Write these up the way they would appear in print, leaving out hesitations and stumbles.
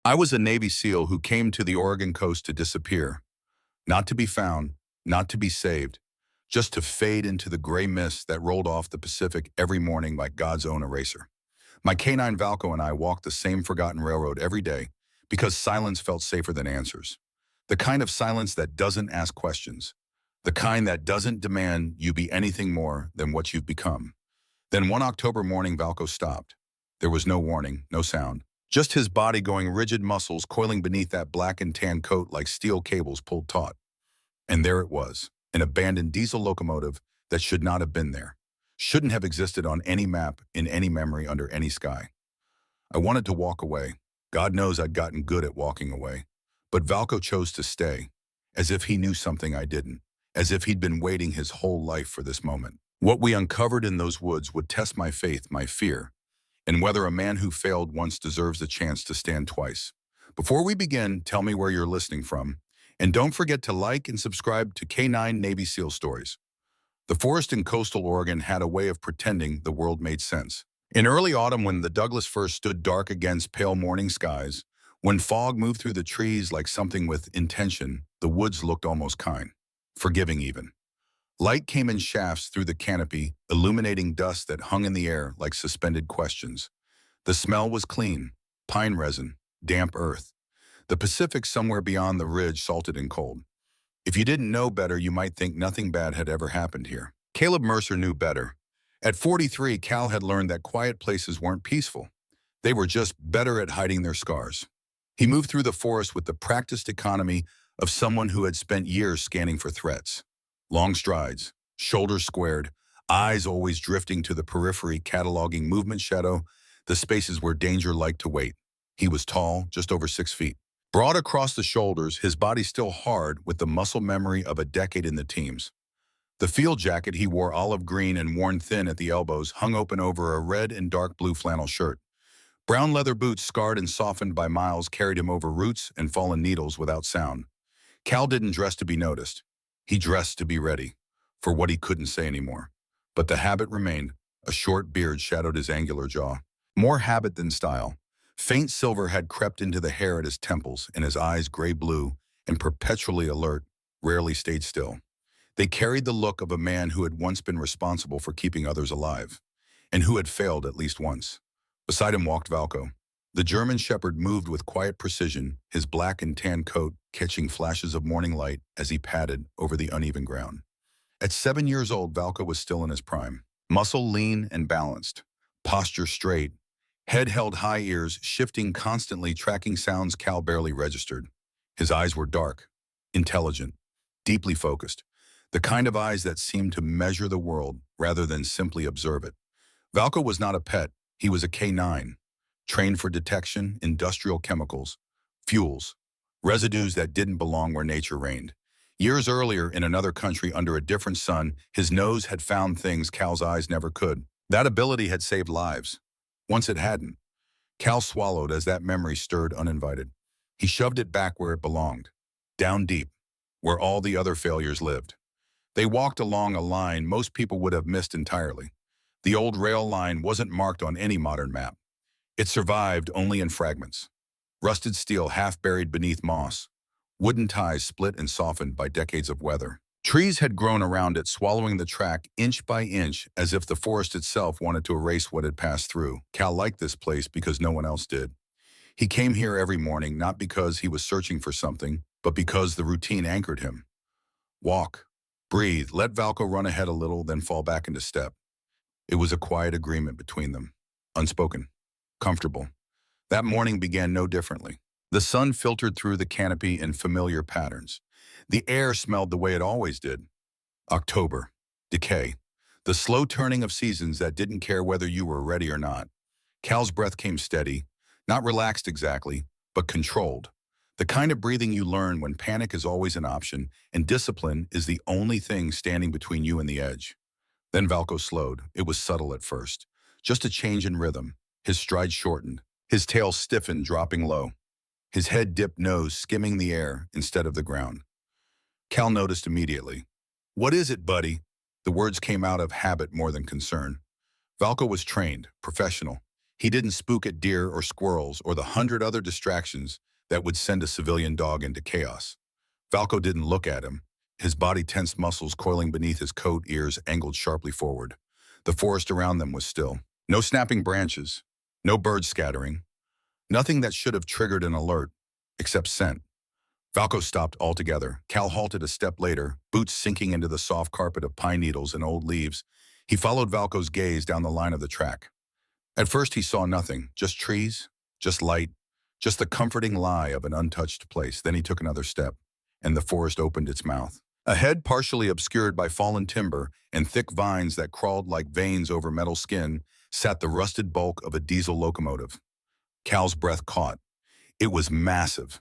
I was a Navy SEAL who came to the Oregon coast to disappear, not to be found, not to be saved, just to fade into the gray mist that rolled off the Pacific every morning like God's own eraser. My canine Valco and I walked the same forgotten railroad every day because silence felt safer than answers. The kind of silence that doesn't ask questions. The kind that doesn't demand you be anything more than what you've become. Then one October morning, Valco stopped. There was no warning, no sound. Just his body going rigid, muscles coiling beneath that black and tan coat like steel cables pulled taut. And there it was, an abandoned diesel locomotive that should not have been there. Shouldn't have existed on any map, in any memory, under any sky. I wanted to walk away. God knows I'd gotten good at walking away. But Valco chose to stay, as if he knew something I didn't, as if he'd been waiting his whole life for this moment. What we uncovered in those woods would test my faith, my fear, and whether a man who failed once deserves the chance to stand twice. Before we begin, tell me where you're listening from, and don't forget to like and subscribe to K9 Navy SEAL Stories. The forest in coastal Oregon had a way of pretending the world made sense. In early autumn, when the Douglas fir stood dark against pale morning skies, when fog moved through the trees like something with intention, the woods looked almost kind, forgiving even. Light came in shafts through the canopy, illuminating dust that hung in the air like suspended questions. The smell was clean, pine resin, damp earth. The Pacific somewhere beyond the ridge, salted and cold. If you didn't know better, you might think nothing bad had ever happened here. Caleb Mercer knew better. At 43, Cal had learned that quiet places weren't peaceful. They were just better at hiding their scars. He moved through the forest with the practiced economy of someone who had spent years scanning for threats. Long strides, shoulders squared, eyes always drifting to the periphery, cataloging movement shadow, the spaces where danger liked to wait. He was tall, just over 6 feet. Broad across the shoulders, his body still hard with the muscle memory of a decade in the teams. The field jacket he wore, olive green and worn thin at the elbows, hung open over a red and dark blue flannel shirt. Brown leather boots, scarred and softened by miles, carried him over roots and fallen needles without sound. Cal didn't dress to be noticed. He dressed to be ready, for what he couldn't say anymore. But the habit remained. A short beard shadowed his angular jaw. More habit than style. Faint silver had crept into the hair at his temples, and his eyes, gray-blue and perpetually alert, rarely stayed still. They carried the look of a man who had once been responsible for keeping others alive, and who had failed at least once. Beside him walked Valco. The German shepherd moved with quiet precision, his black and tan coat catching flashes of morning light as he padded over the uneven ground. At 7 years old, Valco was still in his prime. Muscle lean and balanced, posture straight, head held high, ears shifting constantly, tracking sounds Cal barely registered. His eyes were dark, intelligent, deeply focused, the kind of eyes that seemed to measure the world rather than simply observe it. Valco was not a pet, he was a K9. Trained for detection, industrial chemicals, fuels, residues that didn't belong where nature reigned. Years earlier, in another country under a different sun, his nose had found things Cal's eyes never could. That ability had saved lives. Once it hadn't. Cal swallowed as that memory stirred uninvited. He shoved it back where it belonged, down deep, where all the other failures lived. They walked along a line most people would have missed entirely. The old rail line wasn't marked on any modern map. It survived only in fragments. Rusted steel half buried beneath moss. Wooden ties split and softened by decades of weather. Trees had grown around it, swallowing the track inch by inch, as if the forest itself wanted to erase what had passed through. Cal liked this place because no one else did. He came here every morning, not because he was searching for something, but because the routine anchored him. Walk, breathe, let Valco run ahead a little, then fall back into step. It was a quiet agreement between them, unspoken. Comfortable. That morning began no differently. The sun filtered through the canopy in familiar patterns. The air smelled the way it always did. October. Decay. The slow turning of seasons that didn't care whether you were ready or not. Cal's breath came steady, not relaxed exactly, but controlled. The kind of breathing you learn when panic is always an option and discipline is the only thing standing between you and the edge. Then Valco slowed. It was subtle at first. Just a change in rhythm. His stride shortened, his tail stiffened, dropping low. His head dipped, nose skimming the air instead of the ground. Cal noticed immediately. "What is it, buddy?" The words came out of habit more than concern. Valco was trained, professional. He didn't spook at deer or squirrels or the 100 other distractions that would send a civilian dog into chaos. Valco didn't look at him, his body tense muscles coiling beneath his coat, ears angled sharply forward. The forest around them was still. No snapping branches, no birds scattering, nothing that should have triggered an alert, except scent. Valco stopped altogether. Cal halted a step later, boots sinking into the soft carpet of pine needles and old leaves. He followed Valco's gaze down the line of the track. At first he saw nothing, just trees, just light, just the comforting lie of an untouched place. Then he took another step, and the forest opened its mouth. Ahead, partially obscured by fallen timber and thick vines that crawled like veins over metal skin, sat the rusted bulk of a diesel locomotive. Cal's breath caught. It was massive,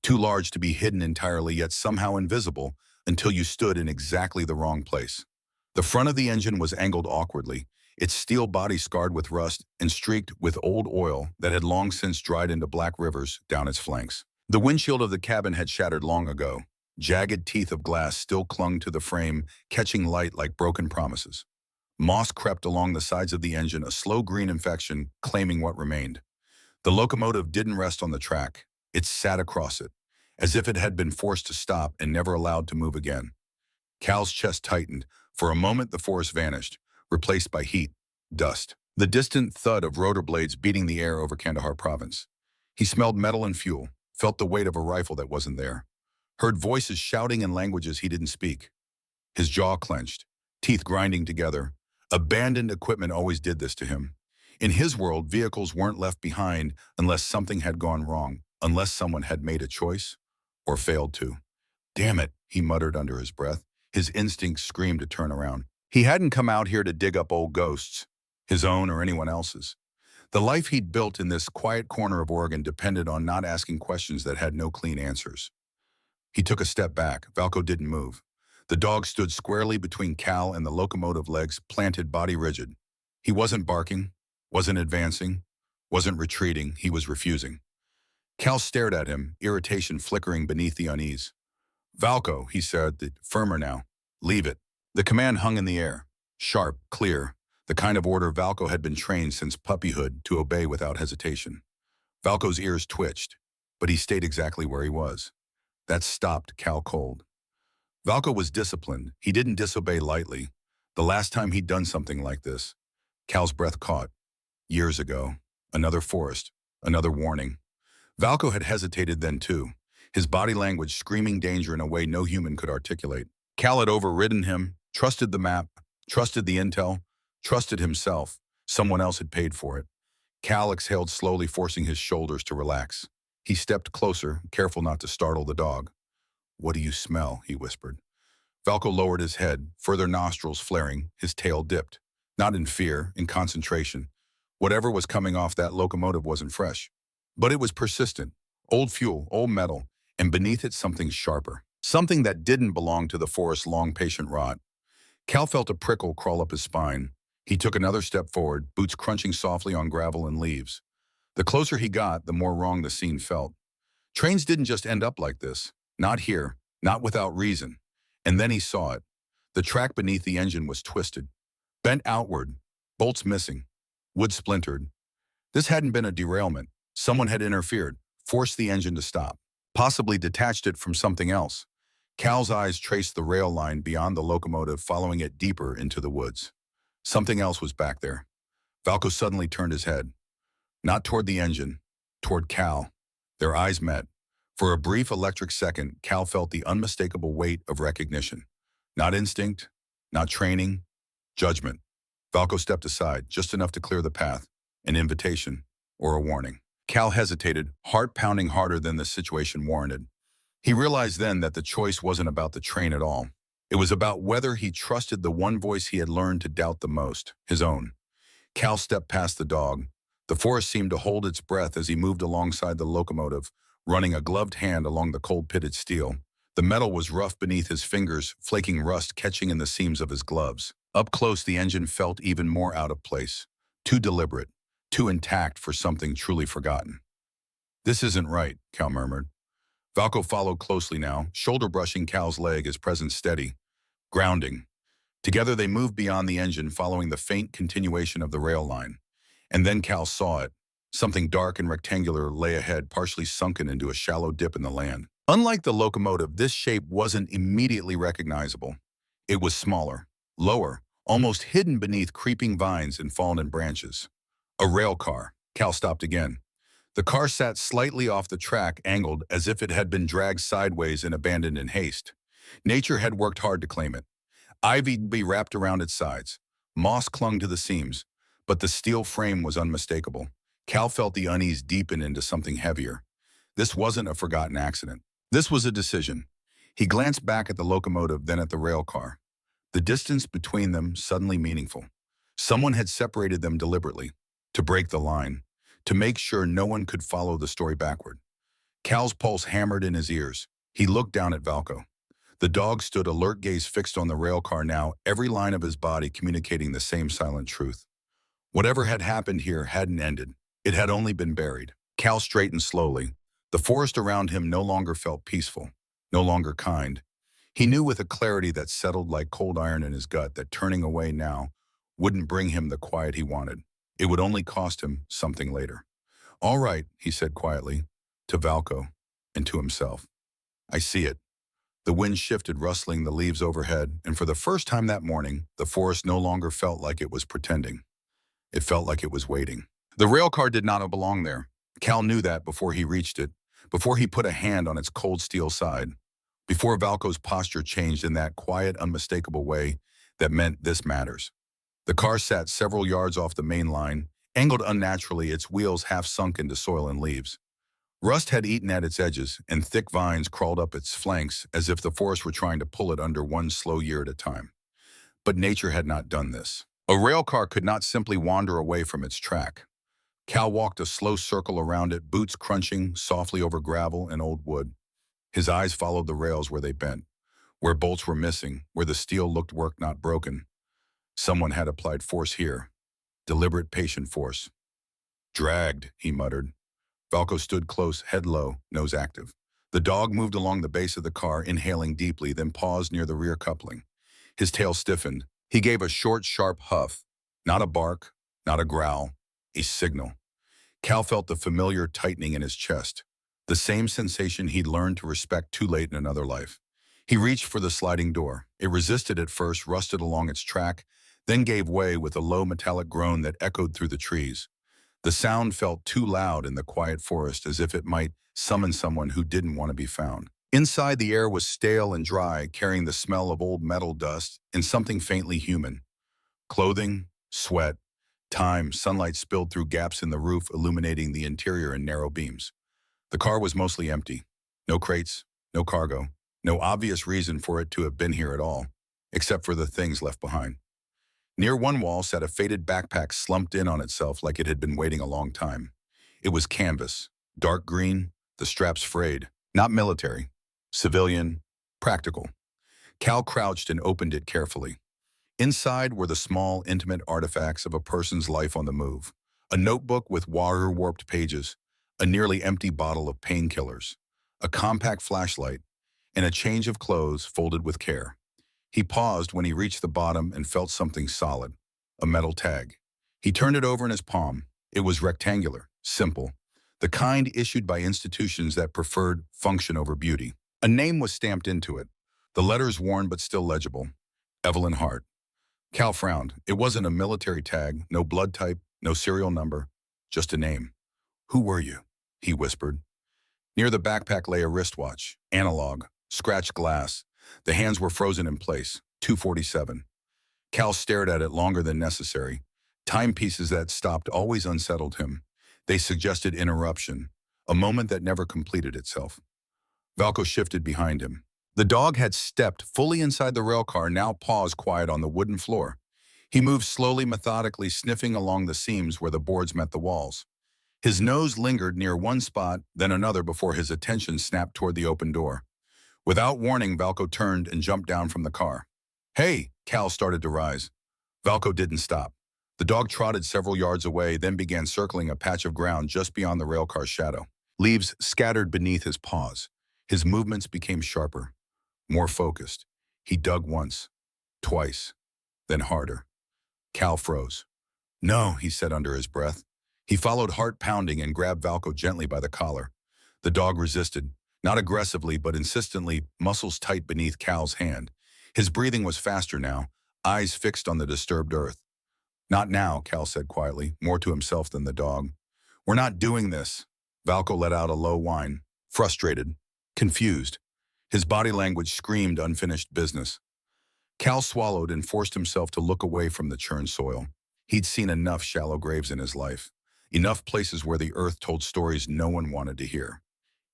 too large to be hidden entirely, yet somehow invisible until you stood in exactly the wrong place. The front of the engine was angled awkwardly, its steel body scarred with rust and streaked with old oil that had long since dried into black rivers down its flanks. The windshield of the cabin had shattered long ago. Jagged teeth of glass still clung to the frame, catching light like broken promises. Moss crept along the sides of the engine, a slow green infection claiming what remained. The locomotive didn't rest on the track. It sat across it, as if it had been forced to stop and never allowed to move again. Cal's chest tightened. For a moment, the forest vanished, replaced by heat, dust. The distant thud of rotor blades beating the air over Kandahar province. He smelled metal and fuel, felt the weight of a rifle that wasn't there, heard voices shouting in languages he didn't speak. His jaw clenched, teeth grinding together. Abandoned equipment always did this to him. In his world, vehicles weren't left behind unless something had gone wrong, unless someone had made a choice or failed to. Damn it, he muttered under his breath. His instincts screamed to turn around. He hadn't come out here to dig up old ghosts, his own or anyone else's. The life he'd built in this quiet corner of Oregon depended on not asking questions that had no clean answers. He took a step back. Valco didn't move. The dog stood squarely between Cal and the locomotive, legs planted, body rigid. He wasn't barking, wasn't advancing, wasn't retreating. He was refusing. Cal stared at him, irritation flickering beneath the unease. "Valco," he said, firmer now. "Leave it." The command hung in the air, sharp, clear, the kind of order Valco had been trained since puppyhood to obey without hesitation. Valco's ears twitched, but he stayed exactly where he was. That stopped Cal cold. Valco was disciplined. He didn't disobey lightly. The last time he'd done something like this, Cal's breath caught. Years ago, another forest, another warning. Valco had hesitated then too, his body language screaming danger in a way no human could articulate. Cal had overridden him, trusted the map, trusted the intel, trusted himself. Someone else had paid for it. Cal exhaled slowly, forcing his shoulders to relax. He stepped closer, careful not to startle the dog. "What do you smell?" he whispered. Valco lowered his head, further nostrils flaring, his tail dipped. Not in fear, in concentration. Whatever was coming off that locomotive wasn't fresh. But it was persistent. Old fuel, old metal, and beneath it something sharper. Something that didn't belong to the forest's long, patient rot. Cal felt a prickle crawl up his spine. He took another step forward, boots crunching softly on gravel and leaves. The closer he got, the more wrong the scene felt. Trains didn't just end up like this. Not here, not without reason. And then he saw it. The track beneath the engine was twisted, bent outward, bolts missing, wood splintered. This hadn't been a derailment. Someone had interfered, forced the engine to stop, possibly detached it from something else. Cal's eyes traced the rail line beyond the locomotive, following it deeper into the woods. Something else was back there. Valco suddenly turned his head. Not toward the engine, toward Cal. Their eyes met. For a brief electric second, Cal felt the unmistakable weight of recognition. Not instinct, not training, judgment. Valco stepped aside, just enough to clear the path, an invitation or a warning. Cal hesitated, heart pounding harder than the situation warranted. He realized then that the choice wasn't about the train at all. It was about whether he trusted the one voice he had learned to doubt the most, his own. Cal stepped past the dog. The forest seemed to hold its breath as he moved alongside the locomotive, running a gloved hand along the cold-pitted steel. The metal was rough beneath his fingers, flaking rust catching in the seams of his gloves. Up close, the engine felt even more out of place, too deliberate, too intact for something truly forgotten. "This isn't right," Cal murmured. Valco followed closely now, shoulder brushing Cal's leg, his presence steady, grounding. Together they moved beyond the engine, following the faint continuation of the rail line. And then Cal saw it. Something dark and rectangular lay ahead, partially sunken into a shallow dip in the land. Unlike the locomotive, this shape wasn't immediately recognizable. It was smaller, lower, almost hidden beneath creeping vines and fallen branches. A rail car. Cal stopped again. The car sat slightly off the track, angled as if it had been dragged sideways and abandoned in haste. Nature had worked hard to claim it. Ivy wrapped around its sides. Moss clung to the seams, but the steel frame was unmistakable. Cal felt the unease deepen into something heavier. This wasn't a forgotten accident. This was a decision. He glanced back at the locomotive, then at the rail car. The distance between them suddenly meaningful. Someone had separated them deliberately, to break the line, to make sure no one could follow the story backward. Cal's pulse hammered in his ears. He looked down at Valko. The dog stood alert, gaze fixed on the rail car now, every line of his body communicating the same silent truth. Whatever had happened here hadn't ended. It had only been buried. Cal straightened slowly. The forest around him no longer felt peaceful, no longer kind. He knew with a clarity that settled like cold iron in his gut that turning away now wouldn't bring him the quiet he wanted. It would only cost him something later. "All right," he said quietly, to Valko and to himself. "I see it." The wind shifted, rustling the leaves overhead, and for the first time that morning, the forest no longer felt like it was pretending. It felt like it was waiting. The rail car did not belong there. Cal knew that before he reached it, before he put a hand on its cold steel side, before Valko's posture changed in that quiet, unmistakable way that meant this matters. The car sat several yards off the main line, angled unnaturally, its wheels half sunk into soil and leaves. Rust had eaten at its edges, and thick vines crawled up its flanks as if the forest were trying to pull it under one slow year at a time. But nature had not done this. A rail car could not simply wander away from its track. Cal walked a slow circle around it, boots crunching softly over gravel and old wood. His eyes followed the rails where they bent, where bolts were missing, where the steel looked work not broken. Someone had applied force here, deliberate, patient force. "Dragged," he muttered. Valko stood close, head low, nose active. The dog moved along the base of the car, inhaling deeply, then paused near the rear coupling. His tail stiffened. He gave a short, sharp huff. Not a bark, not a growl, a signal. Cal felt the familiar tightening in his chest, the same sensation he'd learned to respect too late in another life. He reached for the sliding door. It resisted at first, rusted along its track, then gave way with a low metallic groan that echoed through the trees. The sound felt too loud in the quiet forest, as if it might summon someone who didn't want to be found. Inside, the air was stale and dry, carrying the smell of old metal dust and something faintly human. Clothing, sweat, time, sunlight spilled through gaps in the roof, illuminating the interior in narrow beams. The car was mostly empty. No crates, no cargo, no obvious reason for it to have been here at all, except for the things left behind. Near one wall sat a faded backpack slumped in on itself like it had been waiting a long time. It was canvas, dark green, the straps frayed, not military, civilian, practical. Cal crouched and opened it carefully. Inside were the small, intimate artifacts of a person's life on the move. A notebook with water-warped pages, a nearly empty bottle of painkillers, a compact flashlight, and a change of clothes folded with care. He paused when he reached the bottom and felt something solid, a metal tag. He turned it over in his palm. It was rectangular, simple, the kind issued by institutions that preferred function over beauty. A name was stamped into it, the letters worn but still legible. Evelyn Hart. Cal frowned. It wasn't a military tag, no blood type, no serial number, just a name. "Who were you?" he whispered. Near the backpack lay a wristwatch, analog, scratched glass. The hands were frozen in place, 2:47. Cal stared at it longer than necessary. Timepieces that stopped always unsettled him. They suggested interruption, a moment that never completed itself. Valko shifted behind him. The dog had stepped fully inside the railcar, now paused quiet on the wooden floor. He moved slowly, methodically, sniffing along the seams where the boards met the walls. His nose lingered near one spot, then another before his attention snapped toward the open door. Without warning, Valko turned and jumped down from the car. "Hey!" Cal started to rise. Valko didn't stop. The dog trotted several yards away, then began circling a patch of ground just beyond the railcar's shadow. Leaves scattered beneath his paws. His movements became sharper, more focused. He dug once, twice, then harder. Cal froze. No, he said under his breath. He followed, heart pounding, and grabbed Valco gently by the collar. The dog resisted, not aggressively but insistently, muscles tight beneath Cal's hand. His breathing was faster now, eyes fixed on the disturbed earth. Not now, Cal said quietly, more to himself than the dog. We're not doing this. Valco let out a low whine, frustrated, confused. His body language screamed unfinished business. Cal swallowed and forced himself to look away from the churned soil. He'd seen enough shallow graves in his life, enough places where the earth told stories no one wanted to hear.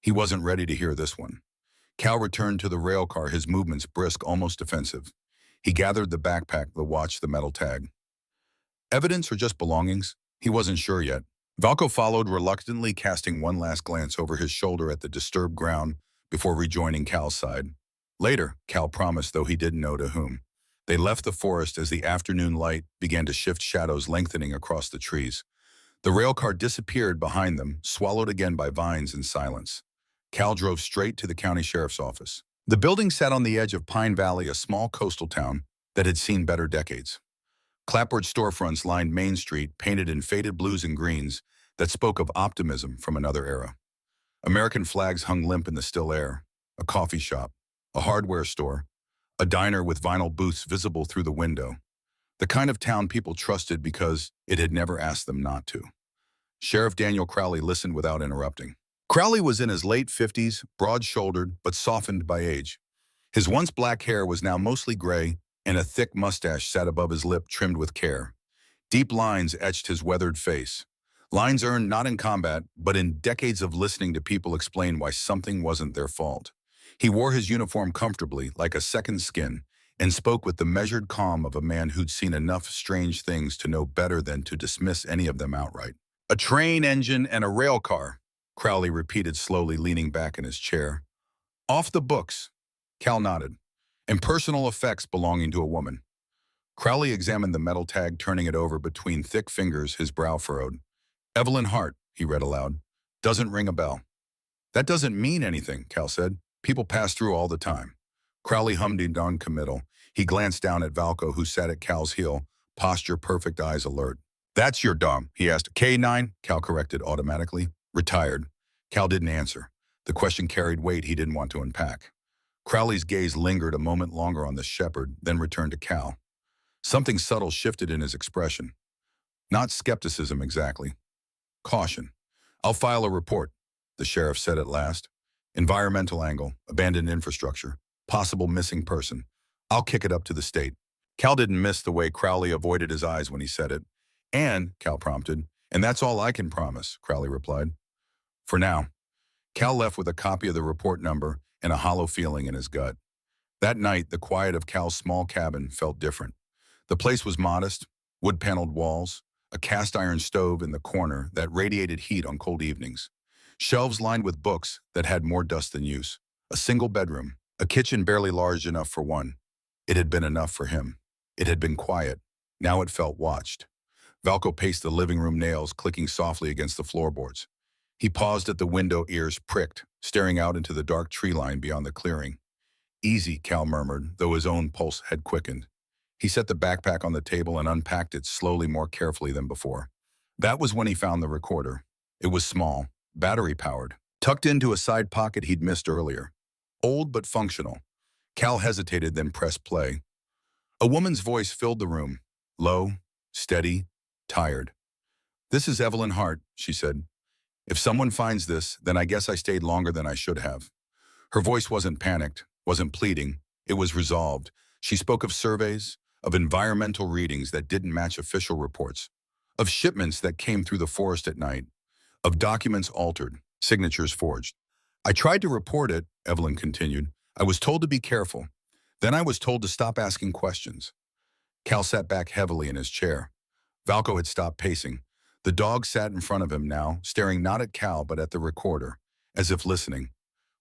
He wasn't ready to hear this one. Cal returned to the rail car, his movements brisk, almost defensive. He gathered the backpack, the watch, the metal tag. Evidence or just belongings? He wasn't sure yet. Valco followed, reluctantly casting one last glance over his shoulder at the disturbed ground before rejoining Cal's side. Later, Cal promised, though he didn't know to whom. They left the forest as the afternoon light began to shift, shadows lengthening across the trees. The railcar disappeared behind them, swallowed again by vines and silence. Cal drove straight to the county sheriff's office. The building sat on the edge of Pine Valley, a small coastal town that had seen better decades. Clapboard storefronts lined Main Street, painted in faded blues and greens that spoke of optimism from another era. American flags hung limp in the still air. A coffee shop, a hardware store, a diner with vinyl booths visible through the window. The kind of town people trusted because it had never asked them not to. Sheriff Daniel Crowley listened without interrupting. Crowley was in his late 50s, broad-shouldered but softened by age. His once black hair was now mostly gray, and a thick mustache sat above his lip, trimmed with care. Deep lines etched his weathered face. Lines earned not in combat, but in decades of listening to people explain why something wasn't their fault. He wore his uniform comfortably, like a second skin, and spoke with the measured calm of a man who'd seen enough strange things to know better than to dismiss any of them outright. A train engine and a rail car, Crowley repeated slowly, leaning back in his chair. Off the books, Cal nodded. And personal effects belonging to a woman. Crowley examined the metal tag, turning it over between thick fingers, his brow furrowed. Evelyn Hart, he read aloud. Doesn't ring a bell. That doesn't mean anything, Cal said. People pass through all the time. Crowley hummed non-committal. He glanced down at Valco, who sat at Cal's heel, posture perfect, eyes alert. That's your dog, he asked. K9, Cal corrected automatically. Retired. Cal didn't answer. The question carried weight he didn't want to unpack. Crowley's gaze lingered a moment longer on the shepherd, then returned to Cal. Something subtle shifted in his expression. Not skepticism exactly. Caution. I'll file a report, the sheriff said at last. Environmental angle, abandoned infrastructure, possible missing person. I'll kick it up to the state. Cal didn't miss the way Crowley avoided his eyes when he said it. And, Cal prompted, and that's all I can promise, Crowley replied. For now. Cal left with a copy of the report number and a hollow feeling in his gut. That night, the quiet of Cal's small cabin felt different. The place was modest, wood-paneled walls, a cast-iron stove in the corner that radiated heat on cold evenings, shelves lined with books that had more dust than use, a single bedroom, a kitchen barely large enough for one. It had been enough for him. It had been quiet. Now it felt watched. Valco paced the living room, nails clicking softly against the floorboards. He paused at the window, ears pricked, staring out into the dark tree line beyond the clearing. Easy, Cal murmured, though his own pulse had quickened. He set the backpack on the table and unpacked it slowly, more carefully than before. That was when he found the recorder. It was small, battery-powered, tucked into a side pocket he'd missed earlier. Old but functional. Cal hesitated, then pressed play. A woman's voice filled the room, low, steady, tired. This is Evelyn Hart, she said. If someone finds this, then I guess I stayed longer than I should have. Her voice wasn't panicked, wasn't pleading. It was resolved. She spoke of surveys, of environmental readings that didn't match official reports, of shipments that came through the forest at night, of documents altered, signatures forged. I tried to report it, Evelyn continued. I was told to be careful. Then I was told to stop asking questions. Cal sat back heavily in his chair. Valco had stopped pacing. The dog sat in front of him now, staring not at Cal but at the recorder, as if listening.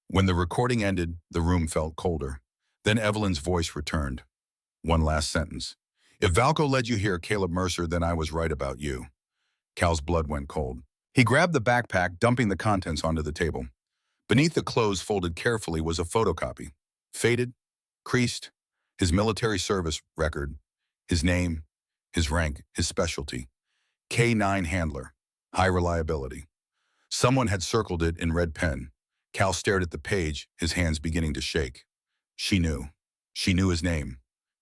When the recording ended, the room felt colder. Then Evelyn's voice returned. One last sentence. If Valco led you here, Caleb Mercer, then I was right about you. Cal's blood went cold. He grabbed the backpack, dumping the contents onto the table. Beneath the clothes, folded carefully, was a photocopy. Faded, creased, his military service record, his name, his rank, his specialty. K9 Handler. High reliability. Someone had circled it in red pen. Cal stared at the page, his hands beginning to shake. She knew. She knew his name.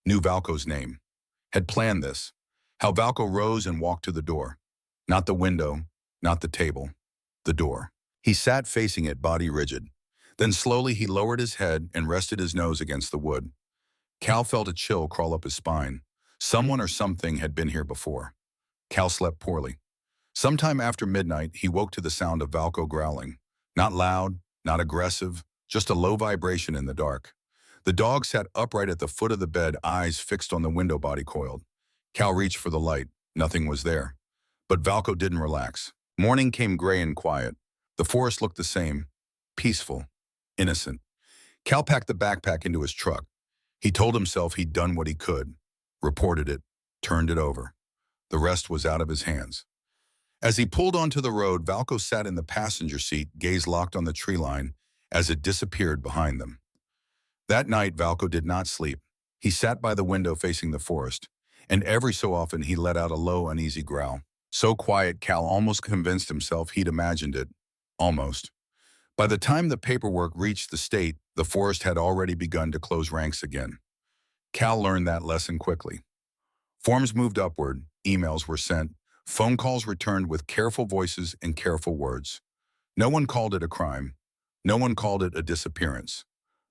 Knew Valco's name. Had planned this. How Valco rose and walked to the door. Not the window, not the table. The door. He sat facing it, body rigid. Then slowly he lowered his head and rested his nose against the wood. Cal felt a chill crawl up his spine. Someone or something had been here before. Cal slept poorly. Sometime after midnight, he woke to the sound of Valco growling. Not loud, not aggressive, just a low vibration in the dark. The dog sat upright at the foot of the bed, eyes fixed on the window body coiled. Cal reached for the light. Nothing was there. But Valco didn't relax. Morning came gray and quiet. The forest looked the same. Peaceful. Innocent. Cal packed the backpack into his truck. He told himself he'd done what he could. Reported it. Turned it over. The rest was out of his hands. As he pulled onto the road, Valco sat in the passenger seat, gaze locked on the tree line as it disappeared behind them. That night, Valco did not sleep. He sat by the window facing the forest, and every so often he let out a low, uneasy growl. So quiet, Cal almost convinced himself he'd imagined it. Almost. By the time the paperwork reached the state, the forest had already begun to close ranks again. Cal learned that lesson quickly. Forms moved upward, emails were sent, phone calls returned with careful voices and careful words. No one called it a crime. No one called it a disappearance.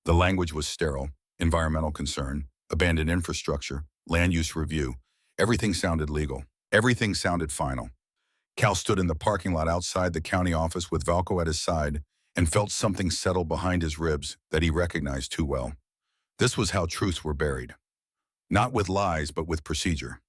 The language was sterile: environmental concern, abandoned infrastructure, land use review. Everything sounded legal. Everything sounded final. Cal stood in the parking lot outside the county office with Valco at his side and felt something settle behind his ribs that he recognized too well. This was how truths were buried. Not with lies, but with procedure.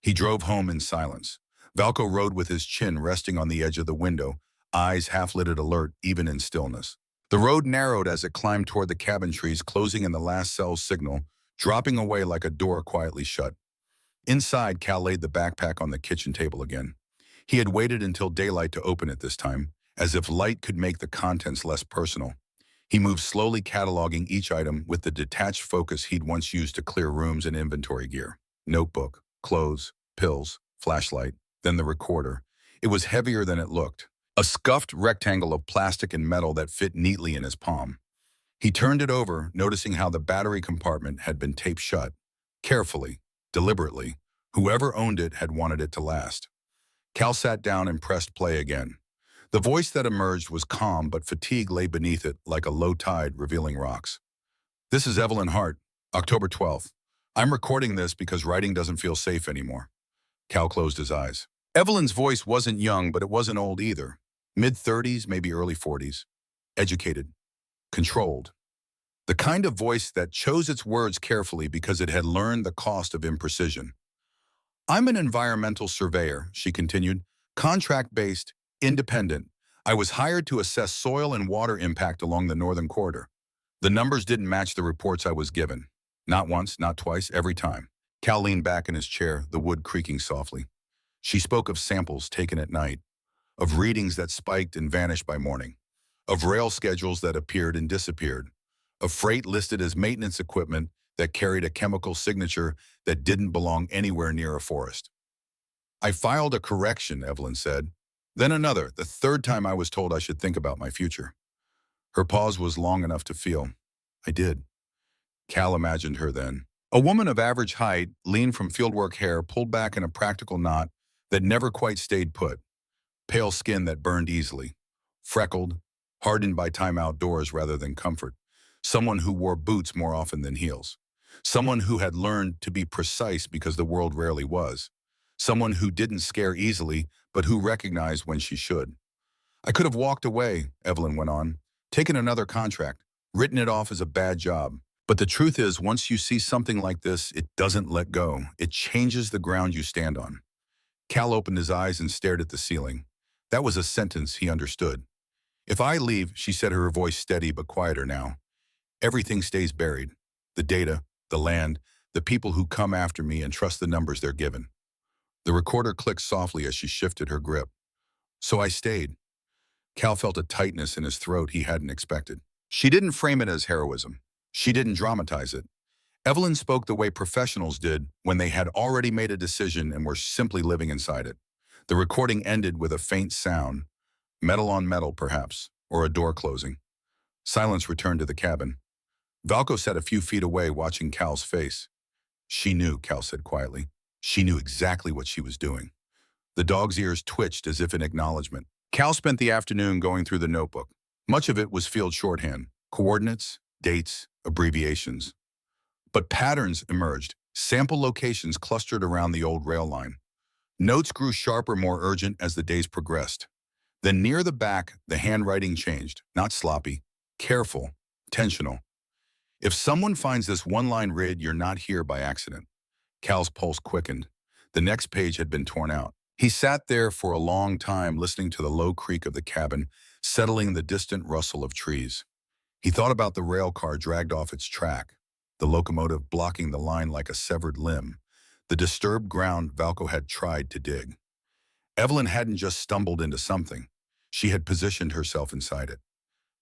He drove home in silence. Valco rode with his chin resting on the edge of the window, eyes half-lidded alert even in stillness. The road narrowed as it climbed toward the cabin trees, closing in the last cell's signal, dropping away like a door quietly shut. Inside, Cal laid the backpack on the kitchen table again. He had waited until daylight to open it this time, as if light could make the contents less personal. He moved slowly, cataloging each item with the detached focus he'd once used to clear rooms and inventory gear. Notebook, clothes, pills, flashlight, then the recorder. It was heavier than it looked. A scuffed rectangle of plastic and metal that fit neatly in his palm. He turned it over, noticing how the battery compartment had been taped shut. Carefully, deliberately. Whoever owned it had wanted it to last. Cal sat down and pressed play again. The voice that emerged was calm, but fatigue lay beneath it like a low tide revealing rocks. This is Evelyn Hart, October 12th. I'm recording this because writing doesn't feel safe anymore. Cal closed his eyes. Evelyn's voice wasn't young, but it wasn't old either. Mid-30s, maybe early 40s. Educated. Controlled. The kind of voice that chose its words carefully because it had learned the cost of imprecision. I'm an environmental surveyor, she continued. Contract-based, independent. I was hired to assess soil and water impact along the northern corridor. The numbers didn't match the reports I was given. Not once, not twice, every time. Cal leaned back in his chair, the wood creaking softly. She spoke of samples taken at night, of readings that spiked and vanished by morning, of rail schedules that appeared and disappeared, of freight listed as maintenance equipment that carried a chemical signature that didn't belong anywhere near a forest. I filed a correction, Evelyn said. Then another, the third time I was told I should think about my future. Her pause was long enough to feel. I did. Cal imagined her then. A woman of average height, lean from fieldwork hair pulled back in a practical knot that never quite stayed put. Pale skin that burned easily. Freckled, hardened by time outdoors rather than comfort. Someone who wore boots more often than heels. Someone who had learned to be precise because the world rarely was. Someone who didn't scare easily, but who recognized when she should. I could have walked away, Evelyn went on, taken another contract, written it off as a bad job. But the truth is, once you see something like this, it doesn't let go. It changes the ground you stand on. Cal opened his eyes and stared at the ceiling. That was a sentence he understood. If I leave, she said, her voice steady but quieter now, everything stays buried. The data, the land, the people who come after me and trust the numbers they're given. The recorder clicked softly as she shifted her grip. So I stayed. Cal felt a tightness in his throat he hadn't expected. She didn't frame it as heroism. She didn't dramatize it. Evelyn spoke the way professionals did when they had already made a decision and were simply living inside it. The recording ended with a faint sound, metal on metal perhaps, or a door closing. Silence returned to the cabin. Valco sat a few feet away watching Cal's face. She knew, Cal said quietly. She knew exactly what she was doing. The dog's ears twitched as if in acknowledgement. Cal spent the afternoon going through the notebook. Much of it was field shorthand, coordinates, dates, abbreviations. But patterns emerged. Sample locations clustered around the old rail line. Notes grew sharper, more urgent as the days progressed. Then near the back, the handwriting changed, not sloppy, careful, intentional. If someone finds this one-line rid, you're not here by accident. Cal's pulse quickened. The next page had been torn out. He sat there for a long time, listening to the low creak of the cabin, settling the distant rustle of trees. He thought about the rail car dragged off its track, the locomotive blocking the line like a severed limb, the disturbed ground Valco had tried to dig. Evelyn hadn't just stumbled into something. She had positioned herself inside it.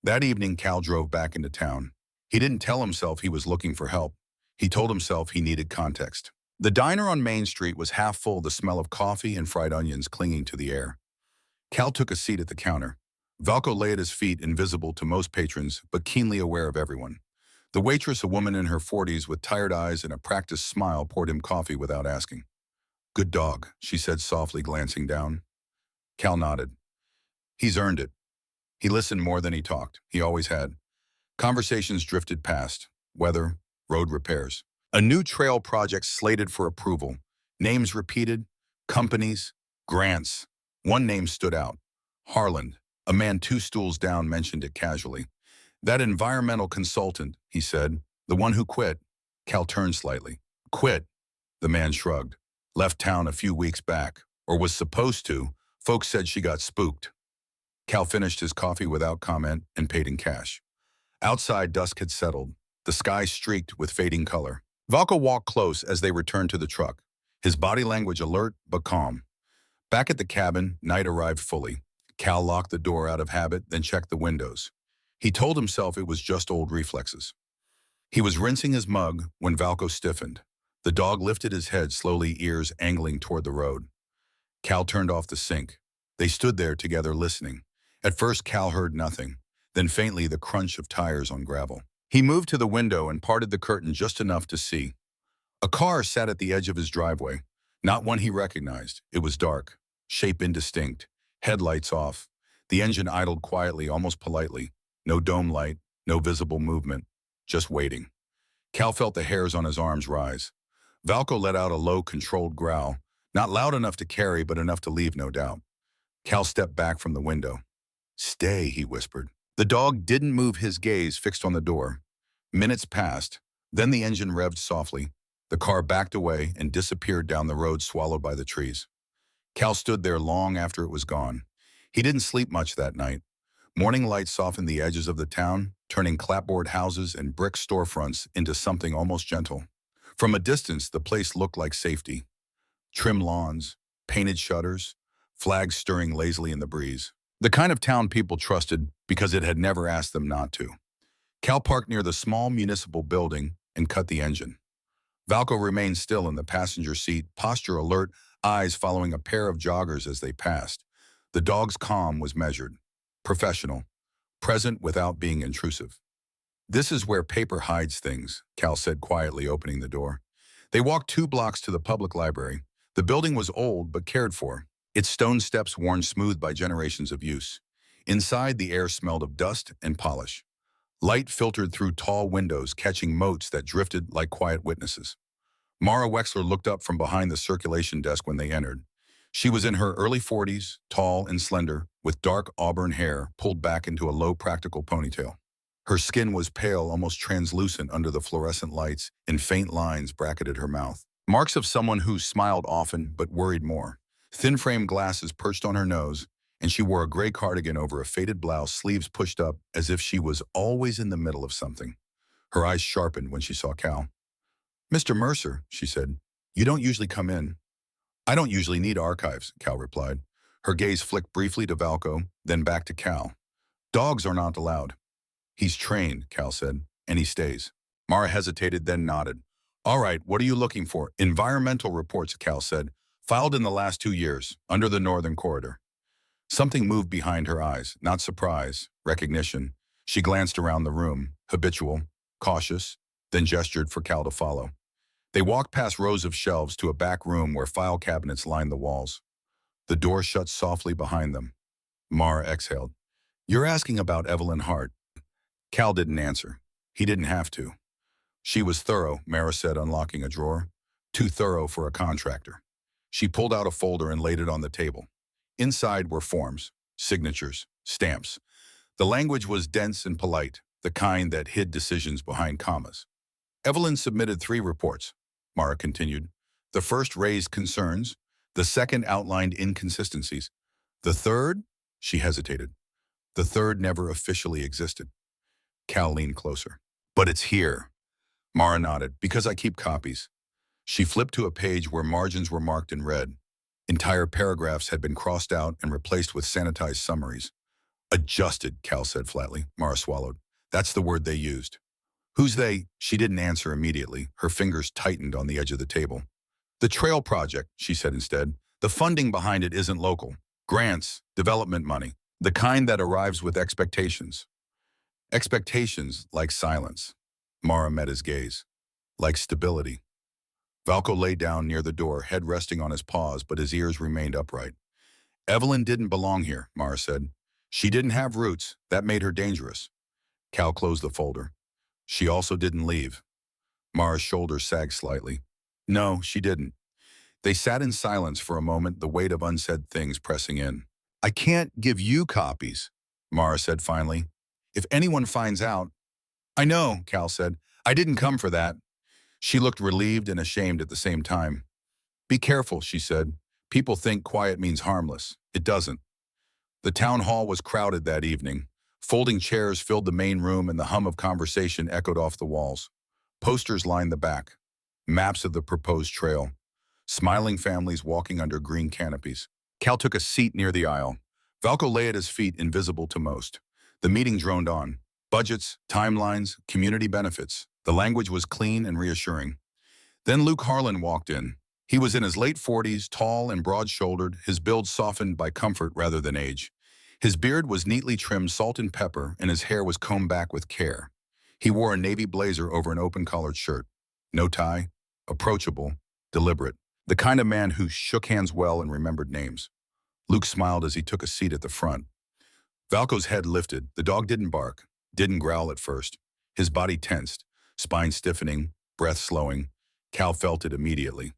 That evening, Cal drove back into town. He didn't tell himself he was looking for help. He told himself he needed context. The diner on Main Street was half full, the smell of coffee and fried onions clinging to the air. Cal took a seat at the counter. Valco lay at his feet, invisible to most patrons, but keenly aware of everyone. The waitress, a woman in her 40s with tired eyes and a practiced smile, poured him coffee without asking. "Good dog," she said softly, glancing down. Cal nodded. "He's earned it." He listened more than he talked. He always had. Conversations drifted past. Weather, road repairs. A new trail project slated for approval. Names repeated. Companies. Grants. One name stood out. Harland. A man 2 stools down mentioned it casually. "That environmental consultant," he said. "The one who quit." Cal turned slightly. "Quit?" The man shrugged. "Left town a few weeks back. Or was supposed to. Folks said she got spooked." Cal finished his coffee without comment and paid in cash. Outside, dusk had settled. The sky streaked with fading color. Valco walked close as they returned to the truck, his body language alert but calm. Back at the cabin, night arrived fully. Cal locked the door out of habit, then checked the windows. He told himself it was just old reflexes. He was rinsing his mug when Valco stiffened. The dog lifted his head slowly, ears angling toward the road. Cal turned off the sink. They stood there together listening. At first, Cal heard nothing, then faintly the crunch of tires on gravel. He moved to the window and parted the curtain just enough to see. A car sat at the edge of his driveway, not one he recognized. It was dark, shape indistinct, headlights off. The engine idled quietly, almost politely. No dome light, no visible movement, just waiting. Cal felt the hairs on his arms rise. Valco let out a low, controlled growl, not loud enough to carry, but enough to leave no doubt. Cal stepped back from the window. "Stay," he whispered. The dog didn't move, his gaze fixed on the door. Minutes passed, then the engine revved softly. The car backed away and disappeared down the road, swallowed by the trees. Cal stood there long after it was gone. He didn't sleep much that night. Morning light softened the edges of the town, turning clapboard houses and brick storefronts into something almost gentle. From a distance, the place looked like safety. Trim lawns, painted shutters, flags stirring lazily in the breeze. The kind of town people trusted because it had never asked them not to. Cal parked near the small municipal building and cut the engine. Valco remained still in the passenger seat, posture alert, eyes following a pair of joggers as they passed. The dog's calm was measured, professional, present without being intrusive. "This is where paper hides things," Cal said quietly, opening the door. They walked 2 blocks to the public library. The building was old but cared for, its stone steps worn smooth by generations of use. Inside, the air smelled of dust and polish. Light filtered through tall windows, catching motes that drifted like quiet witnesses. Mara Wexler looked up from behind the circulation desk when they entered. She was in her early 40s, tall and slender, with dark auburn hair pulled back into a low practical ponytail. Her skin was pale, almost translucent under the fluorescent lights, and faint lines bracketed her mouth. Marks of someone who smiled often but worried more. Thin-frame glasses perched on her nose, and she wore a gray cardigan over a faded blouse, sleeves pushed up as if she was always in the middle of something. Her eyes sharpened when she saw Cal. "Mr. Mercer," she said, "you don't usually come in." "I don't usually need archives," Cal replied. Her gaze flicked briefly to Valco, then back to Cal. "Dogs are not allowed." "He's trained," Cal said, "and he stays." Mara hesitated, then nodded. "All right, what are you looking for?" "Environmental reports," Cal said. Filed in the last 2 years, under the northern corridor. Something moved behind her eyes, not surprise, recognition. She glanced around the room, habitual, cautious, then gestured for Cal to follow. They walked past rows of shelves to a back room where file cabinets lined the walls. The door shut softly behind them. Mara exhaled. "You're asking about Evelyn Hart." Cal didn't answer. He didn't have to. "She was thorough," Mara said, unlocking a drawer. "Too thorough for a contractor." She pulled out a folder and laid it on the table. Inside were forms, signatures, stamps. The language was dense and polite, the kind that hid decisions behind commas. "Evelyn submitted 3 reports," Mara continued. "The first raised concerns. The second outlined inconsistencies. The third," she hesitated. "The third never officially existed." Cal leaned closer. "But it's here." Mara nodded. "Because I keep copies." She flipped to a page where margins were marked in red. Entire paragraphs had been crossed out and replaced with sanitized summaries. "Adjusted," Cal said flatly. Mara swallowed. "That's the word they used." "Who's they?" She didn't answer immediately. Her fingers tightened on the edge of the table. "The Trail Project," she said instead. "The funding behind it isn't local. Grants, development money, the kind that arrives with expectations." Expectations like silence. Mara met his gaze. Like stability. Valko lay down near the door, head resting on his paws, but his ears remained upright. "Evelyn didn't belong here," Mara said. "She didn't have roots. That made her dangerous." Cal closed the folder. "She also didn't leave." Mara's shoulders sagged slightly. "No, she didn't." They sat in silence for a moment, the weight of unsaid things pressing in. "I can't give you copies," Mara said finally. "If anyone finds out—" "I know," Cal said. "I didn't come for that." She looked relieved and ashamed at the same time. "Be careful," she said. "People think quiet means harmless. It doesn't." The town hall was crowded that evening. Folding chairs filled the main room and the hum of conversation echoed off the walls. Posters lined the back. Maps of the proposed trail. Smiling families walking under green canopies. Cal took a seat near the aisle. Valko lay at his feet, invisible to most. The meeting droned on. Budgets, timelines, community benefits. The language was clean and reassuring. Then Luke Harlan walked in. He was in his late 40s, tall and broad-shouldered, his build softened by comfort rather than age. His beard was neatly trimmed salt and pepper, and his hair was combed back with care. He wore a navy blazer over an open-collared shirt. No tie, approachable, deliberate. The kind of man who shook hands well and remembered names. Luke smiled as he took a seat at the front. Valko's head lifted. The dog didn't bark, didn't growl at first. His body tensed, spine stiffening, breath slowing. Cal felt it immediately.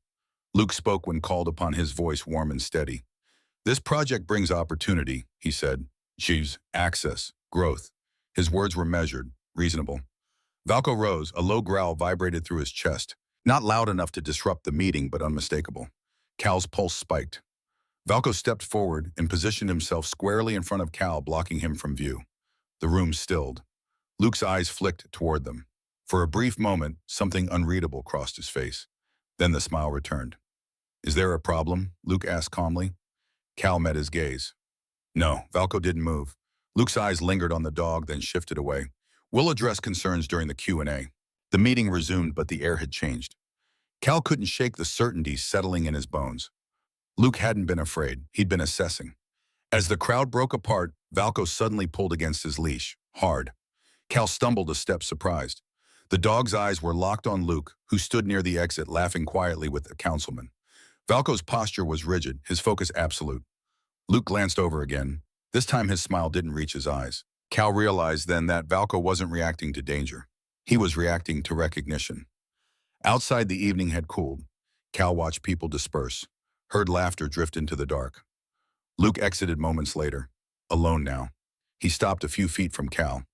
Luke spoke when called upon, his voice warm and steady. "This project brings opportunity," he said. "Jeeves, access, growth." His words were measured, reasonable. Valko rose. A low growl vibrated through his chest. Not loud enough to disrupt the meeting, but unmistakable. Cal's pulse spiked. Valko stepped forward and positioned himself squarely in front of Cal, blocking him from view. The room stilled. Luke's eyes flicked toward them. For a brief moment, something unreadable crossed his face. Then the smile returned. "Is there a problem?" Luke asked calmly. Cal met his gaze. No, Valko didn't move. Luke's eyes lingered on the dog, then shifted away. "We'll address concerns during the Q&A." The meeting resumed, but the air had changed. Cal couldn't shake the certainty settling in his bones. Luke hadn't been afraid. He'd been assessing. As the crowd broke apart, Valko suddenly pulled against his leash, hard. Cal stumbled a step, surprised. The dog's eyes were locked on Luke, who stood near the exit, laughing quietly with the councilman. Valko's posture was rigid, his focus absolute. Luke glanced over again. This time his smile didn't reach his eyes. Cal realized then that Valko wasn't reacting to danger. He was reacting to recognition. Outside, the evening had cooled. Cal watched people disperse, heard laughter drift into the dark. Luke exited moments later, alone now. He stopped a few feet from Cal.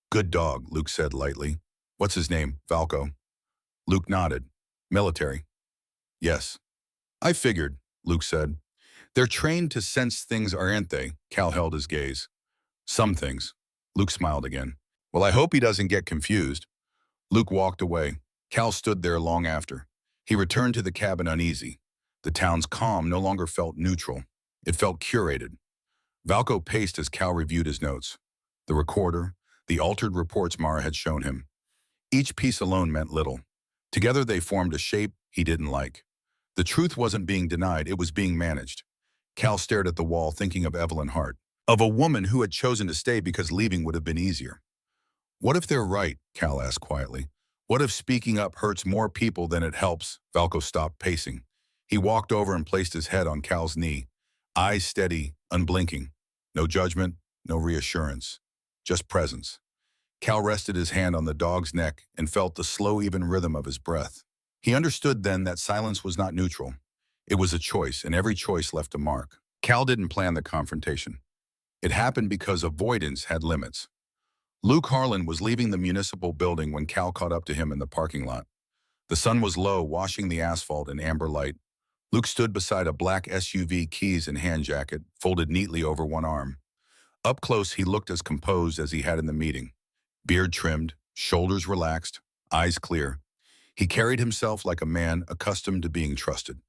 "Good dog," Luke said lightly. "What's his name?" "Valko." Luke nodded. "Military?" "Yes." "I figured," Luke said. "They're trained to sense things, aren't they?" Cal held his gaze. "Some things." Luke smiled again. "Well, I hope he doesn't get confused." Luke walked away. Cal stood there long after. He returned to the cabin uneasy. The town's calm no longer felt neutral. It felt curated. Valko paced as Cal reviewed his notes. The recorder, the altered reports Mara had shown him. Each piece alone meant little. Together they formed a shape he didn't like. The truth wasn't being denied, it was being managed. Cal stared at the wall, thinking of Evelyn Hart, of a woman who had chosen to stay because leaving would have been easier. What if they're right? Cal asked quietly. What if speaking up hurts more people than it helps? Valco stopped pacing. He walked over and placed his head on Cal's knee, eyes steady, unblinking. No judgment, no reassurance, just presence. Cal rested his hand on the dog's neck and felt the slow, even rhythm of his breath. He understood then that silence was not neutral. It was a choice, and every choice left a mark. Cal didn't plan the confrontation. It happened because avoidance had limits. Luke Harlan was leaving the municipal building when Cal caught up to him in the parking lot. The sun was low, washing the asphalt in amber light. Luke stood beside a black SUV, keys and hand jacket, folded neatly over one arm. Up close, he looked as composed as he had in the meeting. Beard trimmed, shoulders relaxed, eyes clear. He carried himself like a man accustomed to being trusted.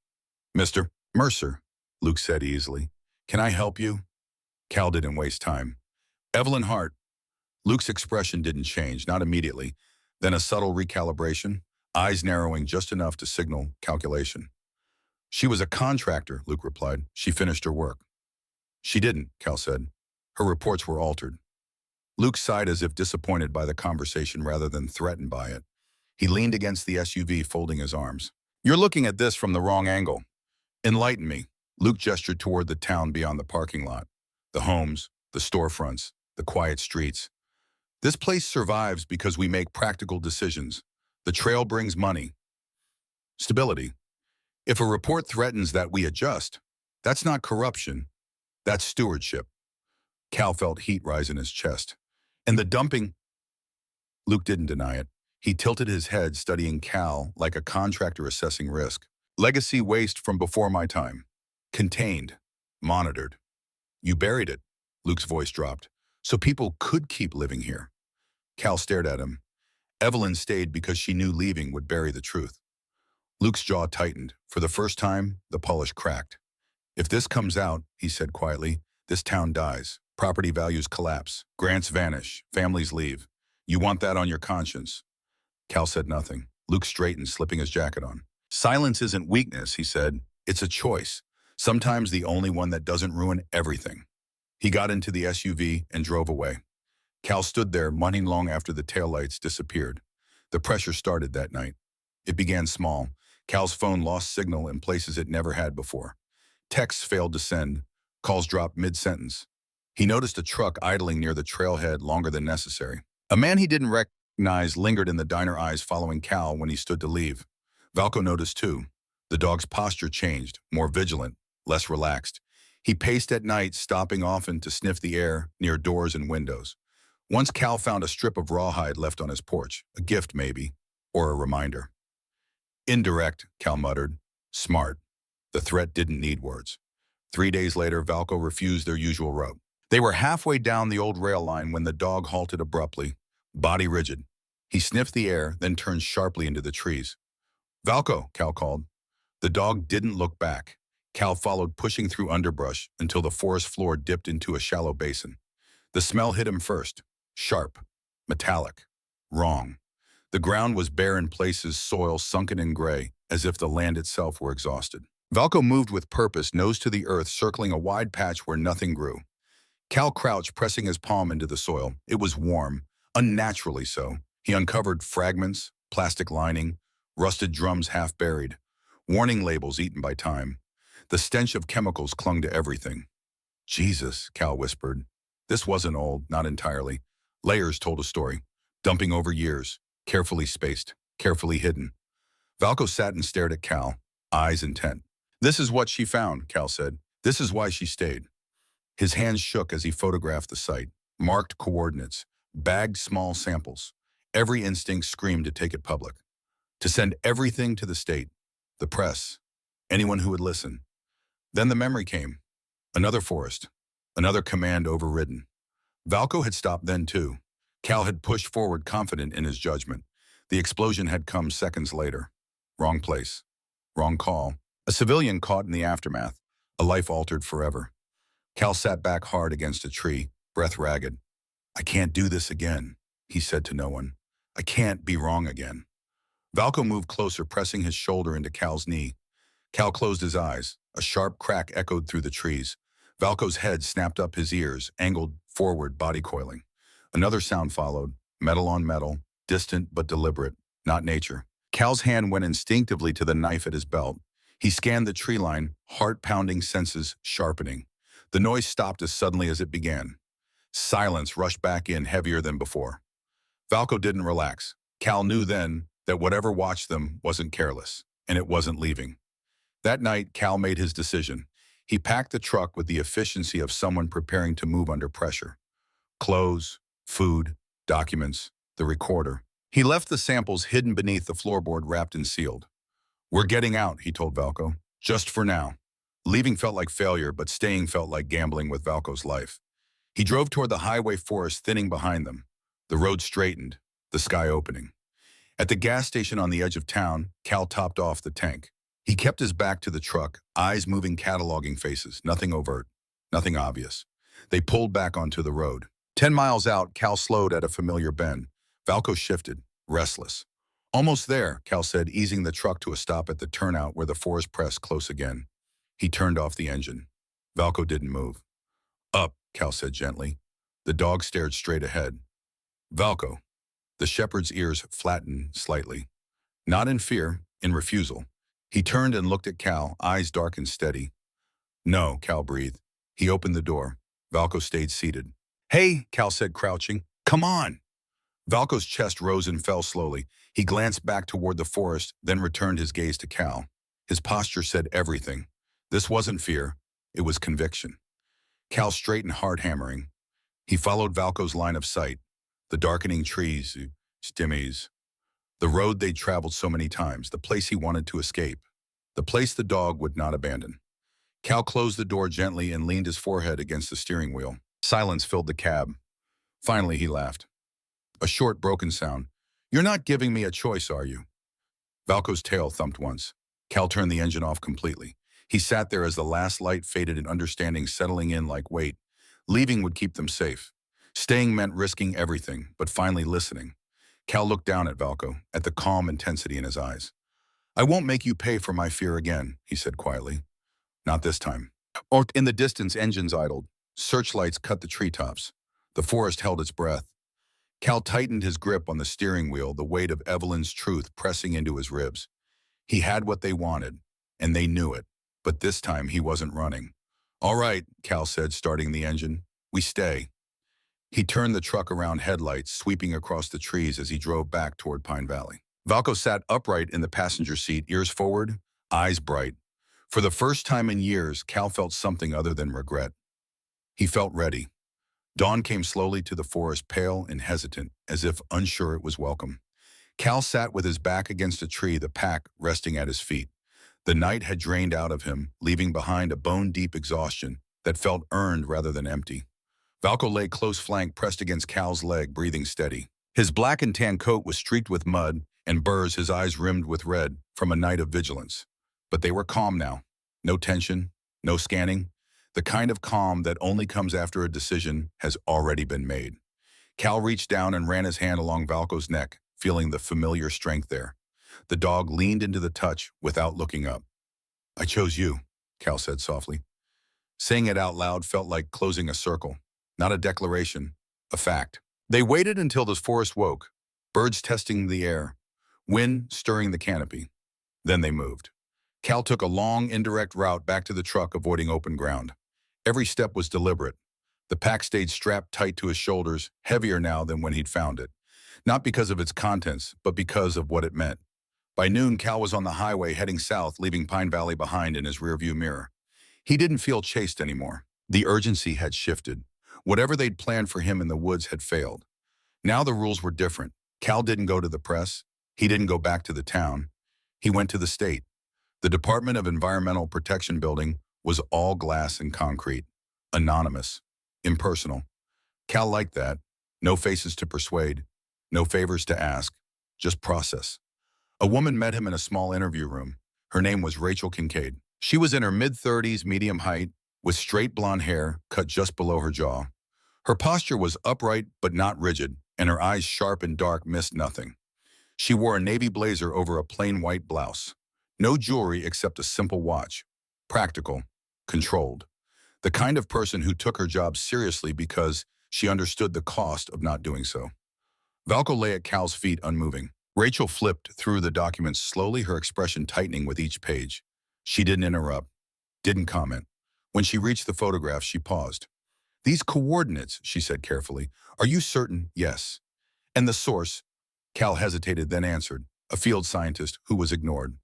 "Mr. Mercer," Luke said easily. "Can I help you?" Cal didn't waste time. "Evelyn Hart." Luke's expression didn't change, not immediately. Then a subtle recalibration, eyes narrowing just enough to signal calculation. "She was a contractor," Luke replied. "She finished her work." "She didn't," Cal said. "Her reports were altered." Luke sighed as if disappointed by the conversation rather than threatened by it. He leaned against the SUV, folding his arms. "You're looking at this from the wrong angle. Enlighten me." Luke gestured toward the town beyond the parking lot. The homes, the storefronts, the quiet streets. "This place survives because we make practical decisions. The trail brings money. Stability. If a report threatens that, we adjust. That's not corruption. That's stewardship." Cal felt heat rise in his chest. "And the dumping—" Luke didn't deny it. He tilted his head, studying Cal like a contractor assessing risk. "Legacy waste from before my time. Contained. Monitored. You buried it." Luke's voice dropped. "So people could keep living here." Cal stared at him. Evelyn stayed because she knew leaving would bury the truth. Luke's jaw tightened. For the first time, the polish cracked. "If this comes out," he said quietly, "this town dies. Property values collapse. Grants vanish. Families leave. You want that on your conscience." Cal said nothing. Luke straightened, slipping his jacket on. "Silence isn't weakness," he said. "It's a choice. Sometimes the only one that doesn't ruin everything." He got into the SUV and drove away. Cal stood there, munning long after the taillights disappeared. The pressure started that night. It began small. Cal's phone lost signal in places it never had before. Texts failed to send. Calls dropped mid-sentence. He noticed a truck idling near the trailhead longer than necessary. A man he didn't recognize lingered in the diner aisles following Cal when he stood to leave. Valco noticed too. The dog's posture changed, more vigilant, less relaxed. He paced at night, stopping often to sniff the air near doors and windows. Once Cal found a strip of rawhide left on his porch, a gift maybe, or a reminder. "Indirect," Cal muttered. "Smart." The threat didn't need words. 3 days later, Valco refused their usual route. They were halfway down the old rail line when the dog halted abruptly, body rigid. He sniffed the air, then turned sharply into the trees. "Valco," Cal called. The dog didn't look back. Cal followed, pushing through underbrush until the forest floor dipped into a shallow basin. The smell hit him first. Sharp, metallic, wrong. The ground was bare in places, soil sunken in gray, as if the land itself were exhausted. Valco moved with purpose, nose to the earth, circling a wide patch where nothing grew. Cal crouched, pressing his palm into the soil. It was warm, unnaturally so. He uncovered fragments, plastic lining, rusted drums half buried, warning labels eaten by time. The stench of chemicals clung to everything. "Jesus," Cal whispered. This wasn't old, not entirely. Layers told a story, dumping over years, carefully spaced, carefully hidden. Valco sat and stared at Cal, eyes intent. "This is what she found," Cal said. "This is why she stayed." His hands shook as he photographed the site, marked coordinates, bagged small samples. Every instinct screamed to take it public, to send everything to the state, the press, anyone who would listen. Then the memory came. Another forest, another command overridden. Valco had stopped then too. Cal had pushed forward, confident in his judgment. The explosion had come seconds later. Wrong place, wrong call. A civilian caught in the aftermath, a life altered forever. Cal sat back hard against a tree, breath ragged. "I can't do this again," he said to no one. "I can't be wrong again." Valco moved closer, pressing his shoulder into Cal's knee. Cal closed his eyes. A sharp crack echoed through the trees. Valco's head snapped up his ears, angled forward, body coiling. Another sound followed, metal on metal, distant but deliberate, not nature. Cal's hand went instinctively to the knife at his belt. He scanned the tree line, heart-pounding senses sharpening. The noise stopped as suddenly as it began. Silence rushed back in heavier than before. Valco didn't relax. Cal knew then that whatever watched them wasn't careless, and it wasn't leaving. That night, Cal made his decision. He packed the truck with the efficiency of someone preparing to move under pressure. Clothes, food, documents, the recorder. He left the samples hidden beneath the floorboard wrapped and sealed. "We're getting out," he told Valco. "Just for now." Leaving felt like failure, but staying felt like gambling with Valco's life. He drove toward the highway forest thinning behind them. The road straightened, the sky opening. At the gas station on the edge of town, Cal topped off the tank. He kept his back to the truck, eyes moving, cataloging faces, nothing overt, nothing obvious. They pulled back onto the road. 10 miles out, Cal slowed at a familiar bend. Valco shifted, restless. "Almost there," Cal said, easing the truck to a stop at the turnout where the forest pressed close again. He turned off the engine. Valco didn't move. "Up," Cal said gently. The dog stared straight ahead. "Valco." The shepherd's ears flattened slightly. Not in fear, in refusal. He turned and looked at Cal, eyes dark and steady. "No," Cal breathed. He opened the door. Valco stayed seated. "Hey," Cal said, crouching. "Come on." Valco's chest rose and fell slowly. He glanced back toward the forest, then returned his gaze to Cal. His posture said everything. This wasn't fear. It was conviction. Cal straightened, hard hammering. He followed Valco's line of sight. The darkening trees, stimmies. The road they'd traveled so many times, the place he wanted to escape. The place the dog would not abandon. Cal closed the door gently and leaned his forehead against the steering wheel. Silence filled the cab. Finally, he laughed. A short, broken sound. "You're not giving me a choice, are you?" Valco's tail thumped once. Cal turned the engine off completely. He sat there as the last light faded and understanding settling in like weight. Leaving would keep them safe. Staying meant risking everything, but finally listening. Cal looked down at Valco, at the calm intensity in his eyes. "I won't make you pay for my fear again," he said quietly. "Not this time." Or in the distance, engines idled. Searchlights cut the treetops. The forest held its breath. Cal tightened his grip on the steering wheel, the weight of Evelyn's truth pressing into his ribs. He had what they wanted, and they knew it, but this time he wasn't running. "All right," Cal said, starting the engine. "We stay." He turned the truck around, headlights sweeping across the trees as he drove back toward Pine Valley. Valco sat upright in the passenger seat, ears forward, eyes bright. For the first time in years, Cal felt something other than regret. He felt ready. Dawn came slowly to the forest, pale and hesitant, as if unsure it was welcome. Cal sat with his back against a tree, the pack resting at his feet. The night had drained out of him, leaving behind a bone-deep exhaustion that felt earned rather than empty. Valco lay close flank pressed against Cal's leg, breathing steady. His black and tan coat was streaked with mud and burrs, his eyes rimmed with red from a night of vigilance. But they were calm now. No tension, no scanning. The kind of calm that only comes after a decision has already been made. Cal reached down and ran his hand along Valco's neck, feeling the familiar strength there. The dog leaned into the touch without looking up. "I chose you," Cal said softly. Saying it out loud felt like closing a circle. Not a declaration, a fact. They waited until the forest woke, birds testing the air, wind stirring the canopy. Then they moved. Cal took a long, indirect route back to the truck, avoiding open ground. Every step was deliberate. The pack stayed strapped tight to his shoulders, heavier now than when he'd found it. Not because of its contents, but because of what it meant. By noon, Cal was on the highway heading south, leaving Pine Valley behind in his rearview mirror. He didn't feel chased anymore. The urgency had shifted. Whatever they'd planned for him in the woods had failed. Now the rules were different. Cal didn't go to the press. He didn't go back to the town. He went to the state. The Department of Environmental Protection building was all glass and concrete. Anonymous. Impersonal. Cal liked that. No faces to persuade. No favors to ask. Just process. A woman met him in a small interview room. Her name was Rachel Kincaid. She was in her mid-30s, medium height, with straight blonde hair cut just below her jaw. Her posture was upright but not rigid, and her eyes, sharp and dark, missed nothing. She wore a navy blazer over a plain white blouse. No jewelry except a simple watch. Practical. Controlled. The kind of person who took her job seriously because she understood the cost of not doing so. Valco lay at Cal's feet unmoving. Rachel flipped through the documents slowly, her expression tightening with each page. She didn't interrupt, didn't comment. When she reached the photograph, she paused. "These coordinates," she said carefully. "Are you certain?" "Yes." "And the source?" Cal hesitated, then answered. "A field scientist who was ignored."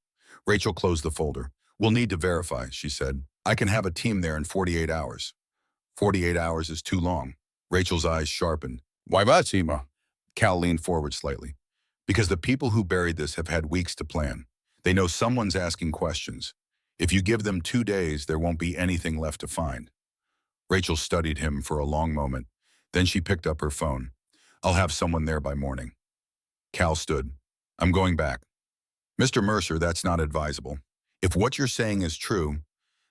Rachel closed the folder. "We'll need to verify," she said. "I can have a team there in 48 hours." 48 hours is too long. Rachel's eyes sharpened. "Why that, Seema?" Cal leaned forward slightly. "Because the people who buried this have had weeks to plan. They know someone's asking questions. If you give them 2 days, there won't be anything left to find." Rachel studied him for a long moment. Then she picked up her phone. "I'll have someone there by morning." Cal stood. "I'm going back." "Mr. Mercer, that's not advisable. If what you're saying is true,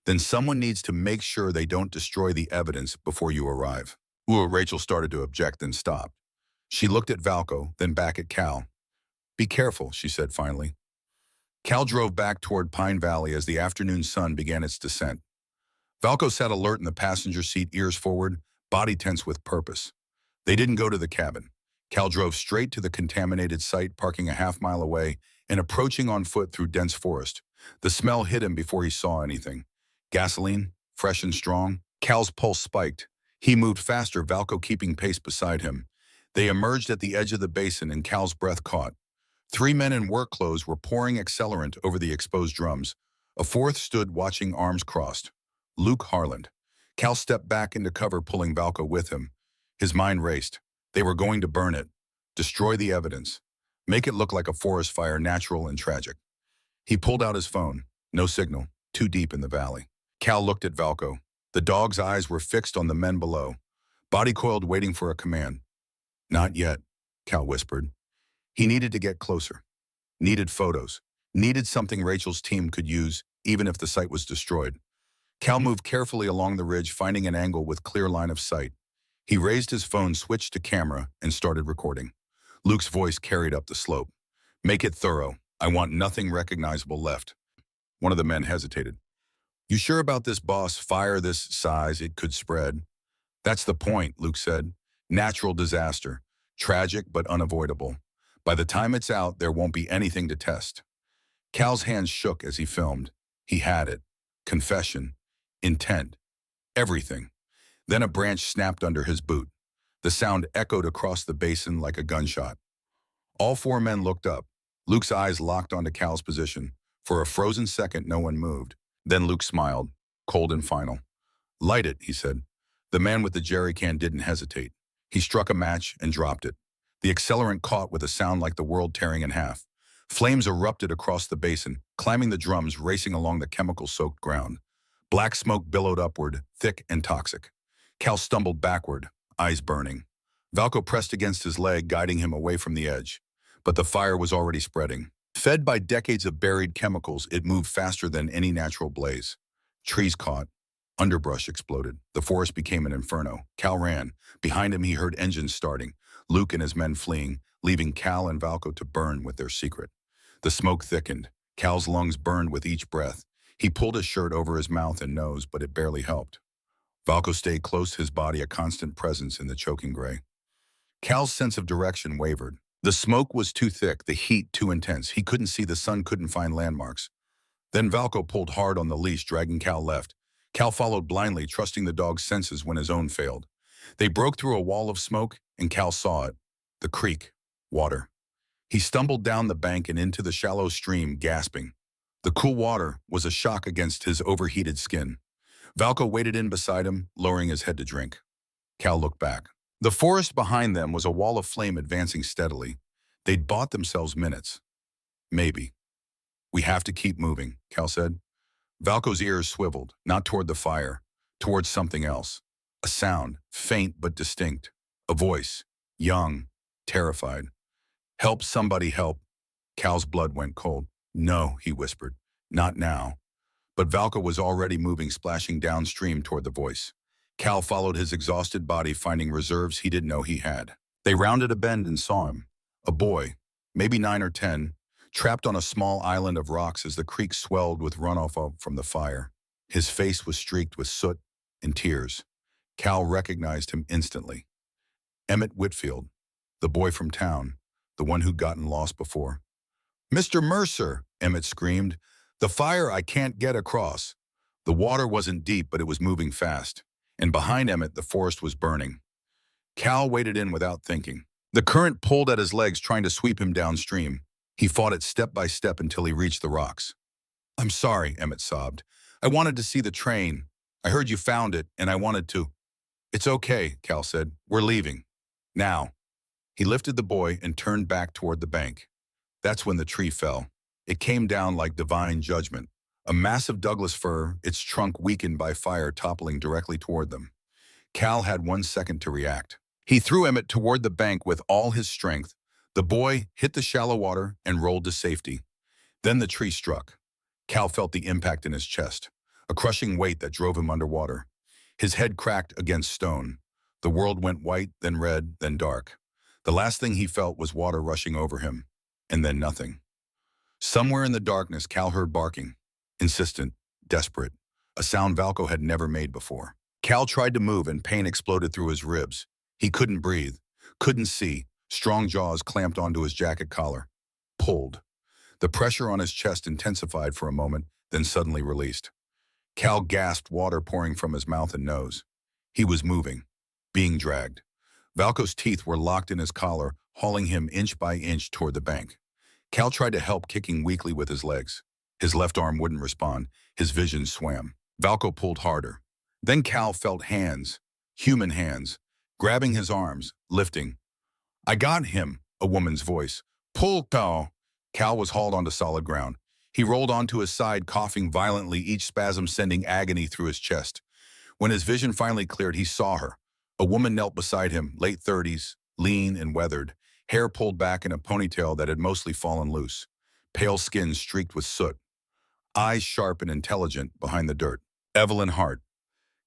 then someone needs to make sure they don't destroy the evidence before you arrive." Ooh, Rachel started to object, then stopped. She looked at Valco, then back at Cal. "Be careful," she said finally. Cal drove back toward Pine Valley as the afternoon sun began its descent. Valco sat alert in the passenger seat, ears forward, body tense with purpose. They didn't go to the cabin. Cal drove straight to the contaminated site, parking a half-mile away and approaching on foot through dense forest. The smell hit him before he saw anything. Gasoline, fresh and strong. Cal's pulse spiked. He moved faster, Valco keeping pace beside him. They emerged at the edge of the basin and Cal's breath caught. 3 men in work clothes were pouring accelerant over the exposed drums. A fourth stood watching, arms crossed. Luke Harland. Cal stepped back into cover, pulling Valco with him. His mind raced. They were going to burn it, destroy the evidence, make it look like a forest fire, natural and tragic. He pulled out his phone. No signal, too deep in the valley. Cal looked at Valco. The dog's eyes were fixed on the men below, body coiled, waiting for a command. "Not yet," Cal whispered. He needed to get closer. Needed photos. Needed something Rachel's team could use, even if the site was destroyed. Cal moved carefully along the ridge, finding an angle with clear line of sight. He raised his phone, switched to camera, and started recording. Luke's voice carried up the slope. "Make it thorough. I want nothing recognizable left." One of the men hesitated. "You sure about this, boss? Fire this size, it could spread." "That's the point," Luke said. "Natural disaster. Tragic, but unavoidable. By the time it's out, there won't be anything to test." Cal's hands shook as he filmed. He had it. Confession. Intent. Everything. Then a branch snapped under his boot. The sound echoed across the basin like a gunshot. All 4 men looked up. Luke's eyes locked onto Cal's position. For a frozen second, no one moved. Then Luke smiled, cold and final. "Light it," he said. The man with the jerry can didn't hesitate. He struck a match and dropped it. The accelerant caught with a sound like the world tearing in half. Flames erupted across the basin, climbing the drums, racing along the chemical-soaked ground. Black smoke billowed upward, thick and toxic. Cal stumbled backward, eyes burning. Valco pressed against his leg, guiding him away from the edge. But the fire was already spreading. Fed by decades of buried chemicals, it moved faster than any natural blaze. Trees caught. Underbrush exploded. The forest became an inferno. Cal ran. Behind him, he heard engines starting. Luke and his men fleeing, leaving Cal and Valco to burn with their secret. The smoke thickened. Cal's lungs burned with each breath. He pulled his shirt over his mouth and nose, but it barely helped. Valco stayed close, his body a constant presence in the choking gray. Cal's sense of direction wavered. The smoke was too thick, the heat too intense. He couldn't see the sun, couldn't find landmarks. Then Valco pulled hard on the leash, dragging Cal left. Cal followed blindly, trusting the dog's senses when his own failed. They broke through a wall of smoke, and Cal saw it. The creek. Water. He stumbled down the bank and into the shallow stream, gasping. The cool water was a shock against his overheated skin. Valco waded in beside him, lowering his head to drink. Cal looked back. The forest behind them was a wall of flame advancing steadily. They'd bought themselves minutes. Maybe. "We have to keep moving," Cal said. Valco's ears swiveled, not toward the fire, towards something else. A sound, faint but distinct. A voice, young, terrified. "Help, somebody help." Cal's blood went cold. "No," he whispered. "Not now." But Valco was already moving, splashing downstream toward the voice. Cal followed his exhausted body, finding reserves he didn't know he had. They rounded a bend and saw him. A boy, maybe 9 or 10, trapped on a small island of rocks as the creek swelled with from the fire. His face was streaked with soot and tears. Cal recognized him instantly. Emmett Whitfield, the boy from town, the one who'd gotten lost before. "Mr. Mercer," Emmett screamed. "The fire I can't get across." The water wasn't deep, but it was moving fast. And behind Emmett, the forest was burning. Cal waded in without thinking. The current pulled at his legs, trying to sweep him downstream. He fought it step by step until he reached the rocks. "I'm sorry," Emmett sobbed. "I wanted to see the train. I heard you found it, and I wanted to." "It's okay," Cal said. "We're leaving. Now." He lifted the boy and turned back toward the bank. That's when the tree fell. It came down like divine judgment. A massive Douglas fir, its trunk weakened by fire, toppling directly toward them. Cal had 1 second to react. He threw Emmett toward the bank with all his strength. The boy hit the shallow water and rolled to safety. Then the tree struck. Cal felt the impact in his chest, a crushing weight that drove him underwater. His head cracked against stone. The world went white, then red, then dark. The last thing he felt was water rushing over him, and then nothing. Somewhere in the darkness, Cal heard barking. Insistent, desperate, a sound Valco had never made before. Cal tried to move and pain exploded through his ribs. He couldn't breathe, couldn't see. Strong jaws clamped onto his jacket collar. Pulled. The pressure on his chest intensified for a moment, then suddenly released. Cal gasped, water pouring from his mouth and nose. He was moving, being dragged. Valco's teeth were locked in his collar, hauling him inch by inch toward the bank. Cal tried to help, kicking weakly with his legs. His left arm wouldn't respond. His vision swam. Valco pulled harder. Then Cal felt hands, human hands, grabbing his arms, lifting. "I got him," a woman's voice. "Pull, Cal." Cal was hauled onto solid ground. He rolled onto his side, coughing violently, each spasm sending agony through his chest. When his vision finally cleared, he saw her. A woman knelt beside him, late 30s, lean and weathered, hair pulled back in a ponytail that had mostly fallen loose, pale skin streaked with soot, eyes sharp and intelligent behind the dirt. "Evelyn Hart."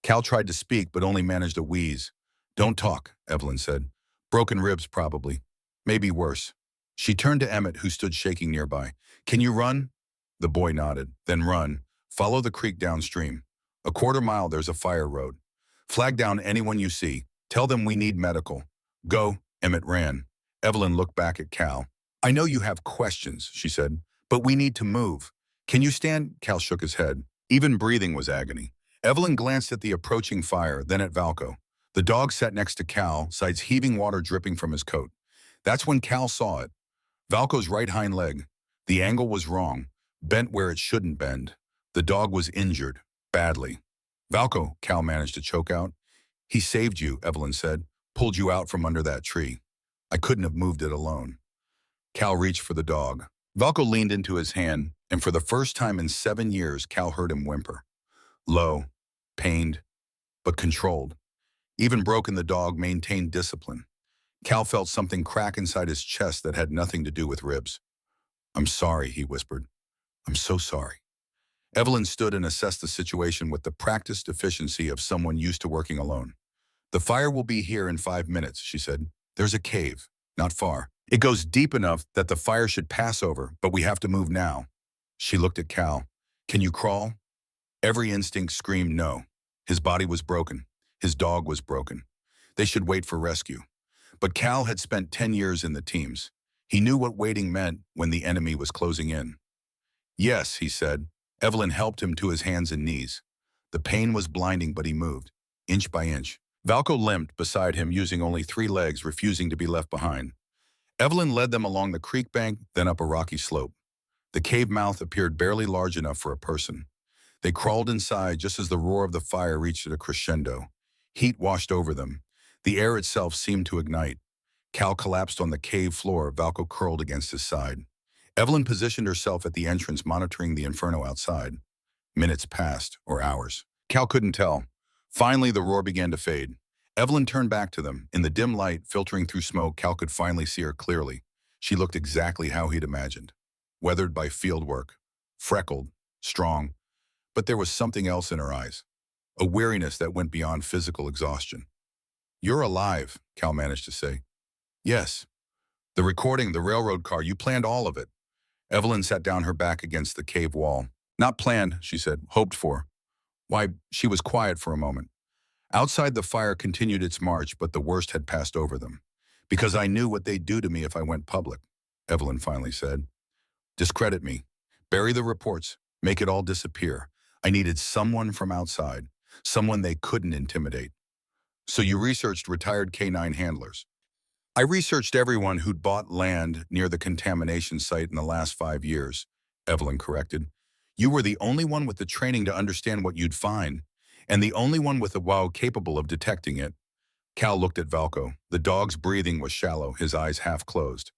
Cal tried to speak, but only managed a wheeze. "Don't talk," Evelyn said. "Broken ribs, probably. Maybe worse." She turned to Emmett, who stood shaking nearby. "Can you run?" The boy nodded. "Then run. Follow the creek downstream. A quarter-mile, there's a fire road. Flag down anyone you see. Tell them we need medical. Go." Emmett ran. Evelyn looked back at Cal. "I know you have questions," she said, "but we need to move. Can you stand?" Cal shook his head. Even breathing was agony. Evelyn glanced at the approaching fire, then at Valco. The dog sat next to Cal, sides heaving, water dripping from his coat. That's when Cal saw it. Valco's right hind leg. The angle was wrong, bent where it shouldn't bend. The dog was injured, badly. "Valco," Cal managed to choke out. "He saved you," Evelyn said. "Pulled you out from under that tree. I couldn't have moved it alone." Cal reached for the dog. Valco leaned into his hand, and for the first time in 7 years, Cal heard him whimper. Low, pained, but controlled. Even broken, the dog maintained discipline. Cal felt something crack inside his chest that had nothing to do with ribs. "I'm sorry," he whispered. "I'm so sorry." Evelyn stood and assessed the situation with the practiced efficiency of someone used to working alone. "The fire will be here in 5 minutes," she said. "There's a cave, not far. It goes deep enough that the fire should pass over, but we have to move now." She looked at Cal. "Can you crawl?" Every instinct screamed no. His body was broken. His dog was broken. They should wait for rescue. But Cal had spent 10 years in the teams. He knew what waiting meant when the enemy was closing in. "Yes," he said. Evelyn helped him to his hands and knees. The pain was blinding, but he moved, inch by inch. Valco limped beside him, using only 3 legs, refusing to be left behind. Evelyn led them along the creek bank, then up a rocky slope. The cave mouth appeared barely large enough for a person. They crawled inside just as the roar of the fire reached a crescendo. Heat washed over them. The air itself seemed to ignite. Cal collapsed on the cave floor, Valco curled against his side. Evelyn positioned herself at the entrance, monitoring the inferno outside. Minutes passed, or hours. Cal couldn't tell. Finally, the roar began to fade. Evelyn turned back to them. In the dim light, filtering through smoke, Cal could finally see her clearly. She looked exactly how he'd imagined. Weathered by field work. Freckled. Strong. But there was something else in her eyes. A weariness that went beyond physical exhaustion. "You're alive," Cal managed to say. "Yes. The recording, the railroad car, you planned all of it." Evelyn sat down her back against the cave wall. Not planned, she said, hoped for. Why, she was quiet for a moment. Outside the fire continued its march, but the worst had passed over them. Because I knew what they'd do to me if I went public, Evelyn finally said. Discredit me. Bury the reports. Make it all disappear. I needed someone from outside. Someone they couldn't intimidate. So you researched retired K9 handlers. I researched everyone who'd bought land near the contamination site in the last 5 years, Evelyn corrected. You were the only one with the training to understand what you'd find, and the only one with a wow capable of detecting it. Cal looked at Valko. The dog's breathing was shallow, his eyes half closed.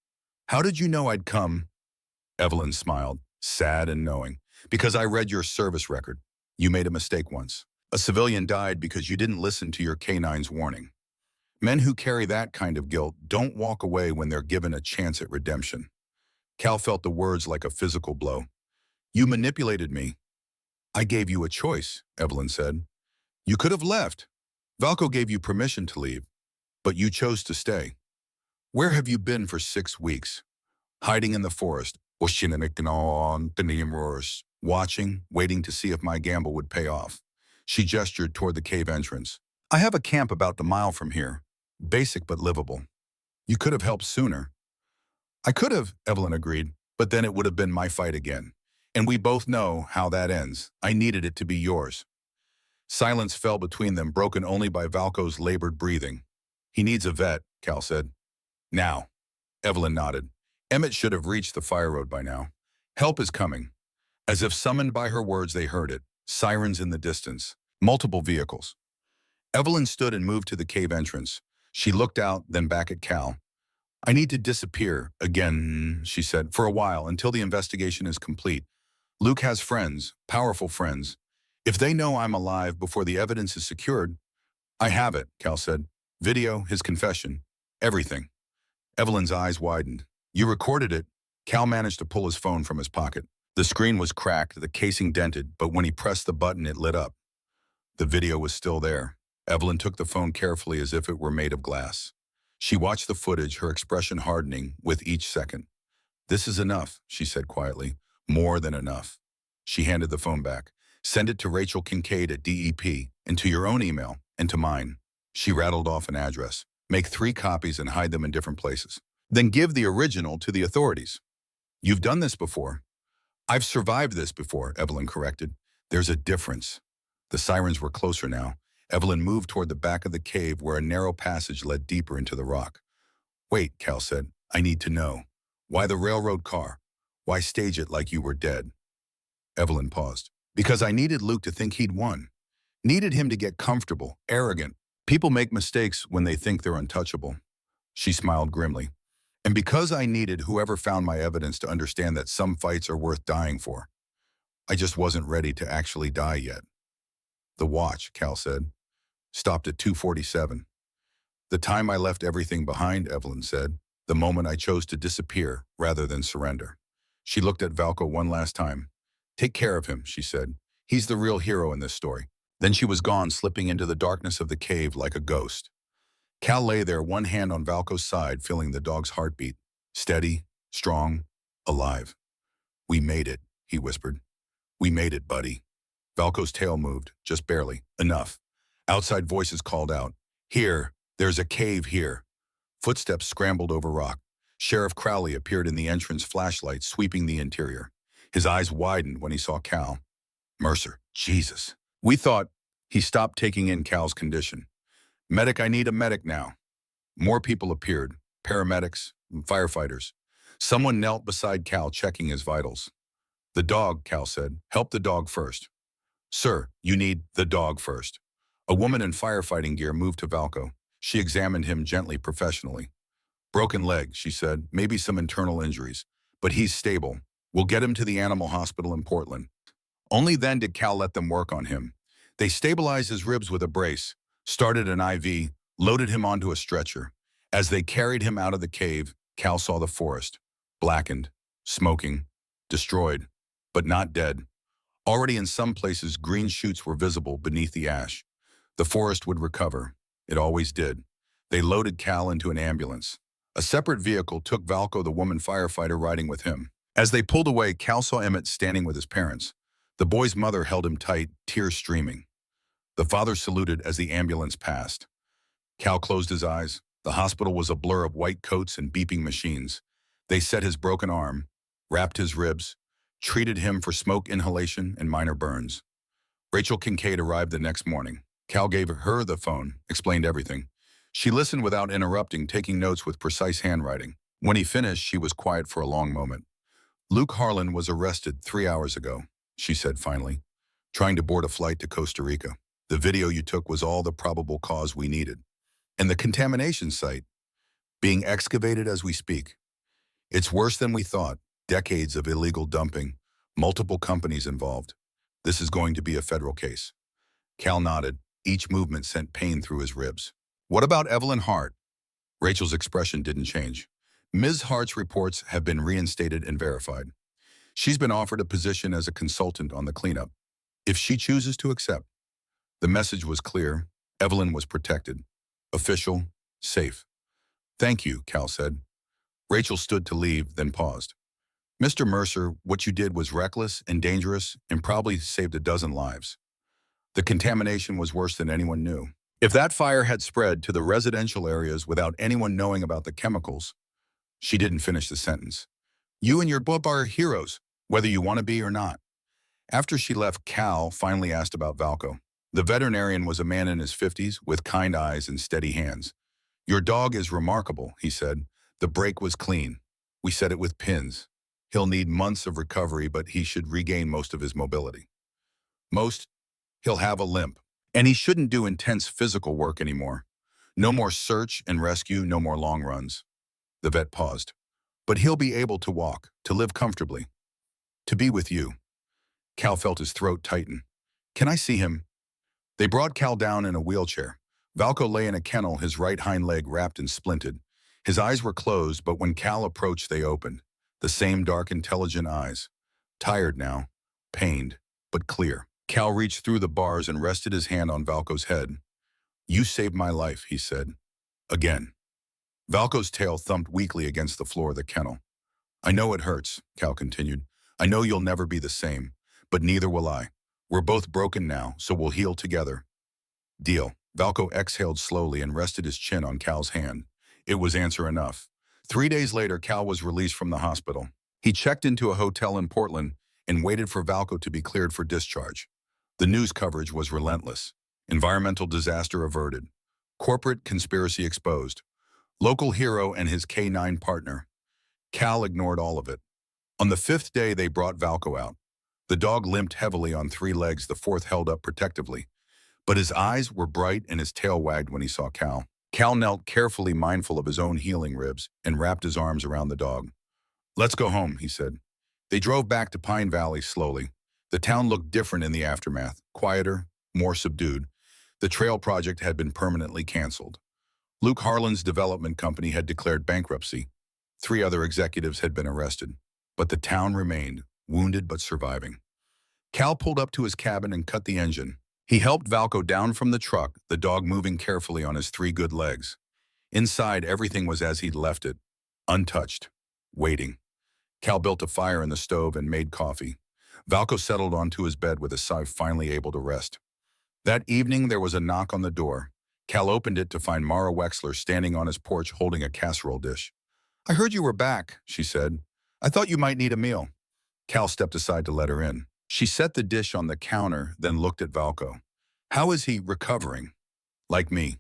How did you know I'd come? Evelyn smiled, sad and knowing. Because I read your service record. You made a mistake once. A civilian died because you didn't listen to your K9's warning. Men who carry that kind of guilt don't walk away when they're given a chance at redemption. Cal felt the words like a physical blow. You manipulated me. I gave you a choice, Evelyn said. You could have left. Valko gave you permission to leave, but you chose to stay. Where have you been for 6 weeks? Hiding in the forest, watching, waiting to see if my gamble would pay off. She gestured toward the cave entrance. I have a camp about a mile from here. Basic but livable. You could have helped sooner. I could have, Evelyn agreed, but then it would have been my fight again. And we both know how that ends. I needed it to be yours. Silence fell between them, broken only by Valko's labored breathing. He needs a vet, Cal said. Now. Evelyn nodded. Emmett should have reached the fire road by now. Help is coming. As if summoned by her words, they heard it. Sirens in the distance. Multiple vehicles. Evelyn stood and moved to the cave entrance. She looked out, then back at Cal. I need to disappear, again, she said, for a while, until the investigation is complete. Luke has friends, powerful friends. If they know I'm alive before the evidence is secured, I have it, Cal said. Video, his confession, everything. Evelyn's eyes widened. You recorded it. Cal managed to pull his phone from his pocket. The screen was cracked, the casing dented, but when he pressed the button, it lit up. The video was still there. Evelyn took the phone carefully as if it were made of glass. She watched the footage, her expression hardening with each second. This is enough, she said quietly. More than enough. She handed the phone back. Send it to Rachel Kincaid at DEP, and to your own email, and to mine. She rattled off an address. Make 3 copies and hide them in different places. Then give the original to the authorities. You've done this before. I've survived this before, Evelyn corrected. There's a difference. The sirens were closer now. Evelyn moved toward the back of the cave where a narrow passage led deeper into the rock. Wait, Cal said. I need to know. Why the railroad car? Why stage it like you were dead? Evelyn paused. Because I needed Luke to think he'd won. Needed him to get comfortable, arrogant. People make mistakes when they think they're untouchable. She smiled grimly. And because I needed whoever found my evidence to understand that some fights are worth dying for. I just wasn't ready to actually die yet. The watch, Cal said, stopped at 2:47. The time I left everything behind, Evelyn said, the moment I chose to disappear rather than surrender. She looked at Valko one last time. Take care of him, she said. He's the real hero in this story. Then she was gone, slipping into the darkness of the cave like a ghost. Cal lay there, one hand on Valko's side, feeling the dog's heartbeat. Steady, strong, alive. We made it, he whispered. We made it, buddy. Valko's tail moved, just barely. Enough. Outside voices called out. Here, there's a cave here. Footsteps scrambled over rock. Sheriff Crowley appeared in the entrance, flashlight sweeping the interior. His eyes widened when he saw Cal. Mercer, Jesus. We thought. He stopped, taking in Cal's condition. Medic, I need a medic now. More people appeared. Paramedics, firefighters. Someone knelt beside Cal, checking his vitals. The dog, Cal said. Help the dog first. Sir, you need the dog first. A woman in firefighting gear moved to Valko. She examined him gently, professionally. Broken leg, she said. Maybe some internal injuries. But he's stable. We'll get him to the animal hospital in Portland. Only then did Cal let them work on him. They stabilized his ribs with a brace, started an IV, loaded him onto a stretcher. As they carried him out of the cave, Cal saw the forest, blackened, smoking, destroyed, but not dead. Already in some places, green shoots were visible beneath the ash. The forest would recover. It always did. They loaded Cal into an ambulance. A separate vehicle took Valko, the woman firefighter riding with him. As they pulled away, Cal saw Emmett standing with his parents. The boy's mother held him tight, tears streaming. The father saluted as the ambulance passed. Cal closed his eyes. The hospital was a blur of white coats and beeping machines. They set his broken arm, wrapped his ribs, treated him for smoke inhalation and minor burns. Rachel Kincaid arrived the next morning. Cal gave her the phone, explained everything. She listened without interrupting, taking notes with precise handwriting. When he finished, she was quiet for a long moment. Luke Harlan was arrested 3 hours ago, she said finally, trying to board a flight to Costa Rica. The video you took was all the probable cause we needed. And the contamination site, being excavated as we speak. It's worse than we thought. Decades of illegal dumping, multiple companies involved. This is going to be a federal case. Cal nodded. Each movement sent pain through his ribs. What about Evelyn Hart? Rachel's expression didn't change. Ms. Hart's reports have been reinstated and verified. She's been offered a position as a consultant on the cleanup. If she chooses to accept. The message was clear. Evelyn was protected. Official, safe. Thank you, Cal said. Rachel stood to leave, then paused. Mr. Mercer, what you did was reckless and dangerous and probably saved a dozen lives. The contamination was worse than anyone knew. If that fire had spread to the residential areas without anyone knowing about the chemicals, she didn't finish the sentence. You and your bub are heroes, whether you want to be or not. After she left, Cal finally asked about Valco. The veterinarian was a man in his 50s with kind eyes and steady hands. Your dog is remarkable, he said. The break was clean. We set it with pins. He'll need months of recovery, but he should regain most of his mobility. He'll have a limp. And he shouldn't do intense physical work anymore. No more search and rescue, no more long runs. The vet paused. But he'll be able to walk, to live comfortably. To be with you. Cal felt his throat tighten. Can I see him? They brought Cal down in a wheelchair. Valco lay in a kennel, his right hind leg wrapped and splinted. His eyes were closed, but when Cal approached, they opened. The same dark, intelligent eyes. Tired now, pained, but clear. Cal reached through the bars and rested his hand on Valco's head. You saved my life, he said. Again. Valco's tail thumped weakly against the floor of the kennel. I know it hurts, Cal continued. I know you'll never be the same, but neither will I. We're both broken now, so we'll heal together. Deal. Valco exhaled slowly and rested his chin on Cal's hand. It was answer enough. 3 days later, Cal was released from the hospital. He checked into a hotel in Portland and waited for Valco to be cleared for discharge. The news coverage was relentless. Environmental disaster averted. Corporate conspiracy exposed. Local hero and his K9 partner. Cal ignored all of it. On the 5th day, they brought Valco out. The dog limped heavily on 3 legs, the 4th held up protectively. But his eyes were bright and his tail wagged when he saw Cal. Cal knelt carefully, mindful of his own healing ribs, and wrapped his arms around the dog. Let's go home, he said. They drove back to Pine Valley slowly. The town looked different in the aftermath, quieter, more subdued. The trail project had been permanently canceled. Luke Harlan's development company had declared bankruptcy. 3 other executives had been arrested. But the town remained, wounded but surviving. Cal pulled up to his cabin and cut the engine. He helped Valco down from the truck, the dog moving carefully on his 3 good legs. Inside, everything was as he'd left it, untouched, waiting. Cal built a fire in the stove and made coffee. Valco settled onto his bed with a sigh, finally able to rest. That evening, there was a knock on the door. Cal opened it to find Mara Wexler standing on his porch holding a casserole dish. I heard you were back, she said. I thought you might need a meal. Cal stepped aside to let her in. She set the dish on the counter, then looked at Valco. How is he recovering? Like me.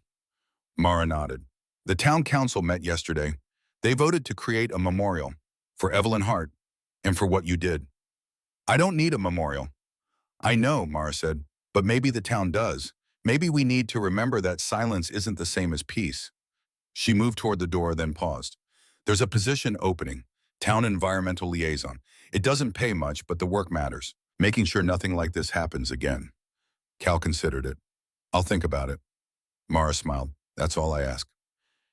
Mara nodded. The town council met yesterday. They voted to create a memorial for Evelyn Hart and for what you did. I don't need a memorial. I know, Mara said, but maybe the town does. Maybe we need to remember that silence isn't the same as peace. She moved toward the door, then paused. There's a position opening, town environmental liaison. It doesn't pay much, but the work matters, making sure nothing like this happens again. Cal considered it. I'll think about it. Mara smiled. That's all I ask.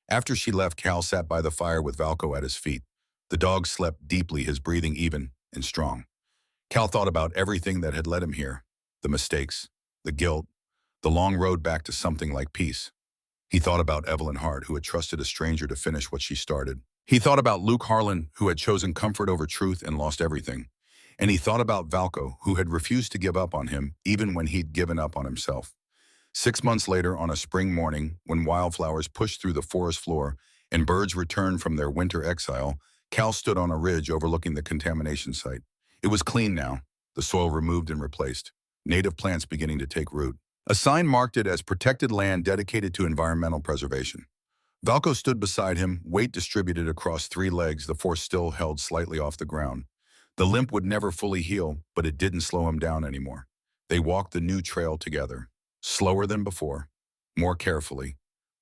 After she left, Cal sat by the fire with Valco at his feet. The dog slept deeply, his breathing even and strong. Cal thought about everything that had led him here, the mistakes, the guilt, the long road back to something like peace. He thought about Evelyn Hart, who had trusted a stranger to finish what she started. He thought about Luke Harlan, who had chosen comfort over truth and lost everything. And he thought about Valko, who had refused to give up on him, even when he'd given up on himself. 6 months later, on a spring morning, when wildflowers pushed through the forest floor and birds returned from their winter exile, Cal stood on a ridge overlooking the contamination site. It was clean now, the soil removed and replaced, native plants beginning to take root. A sign marked it as protected land dedicated to environmental preservation. Valko stood beside him, weight distributed across 3 legs, the force still held slightly off the ground. The limp would never fully heal, but it didn't slow him down anymore. They walked the new trail together, slower than before, more carefully,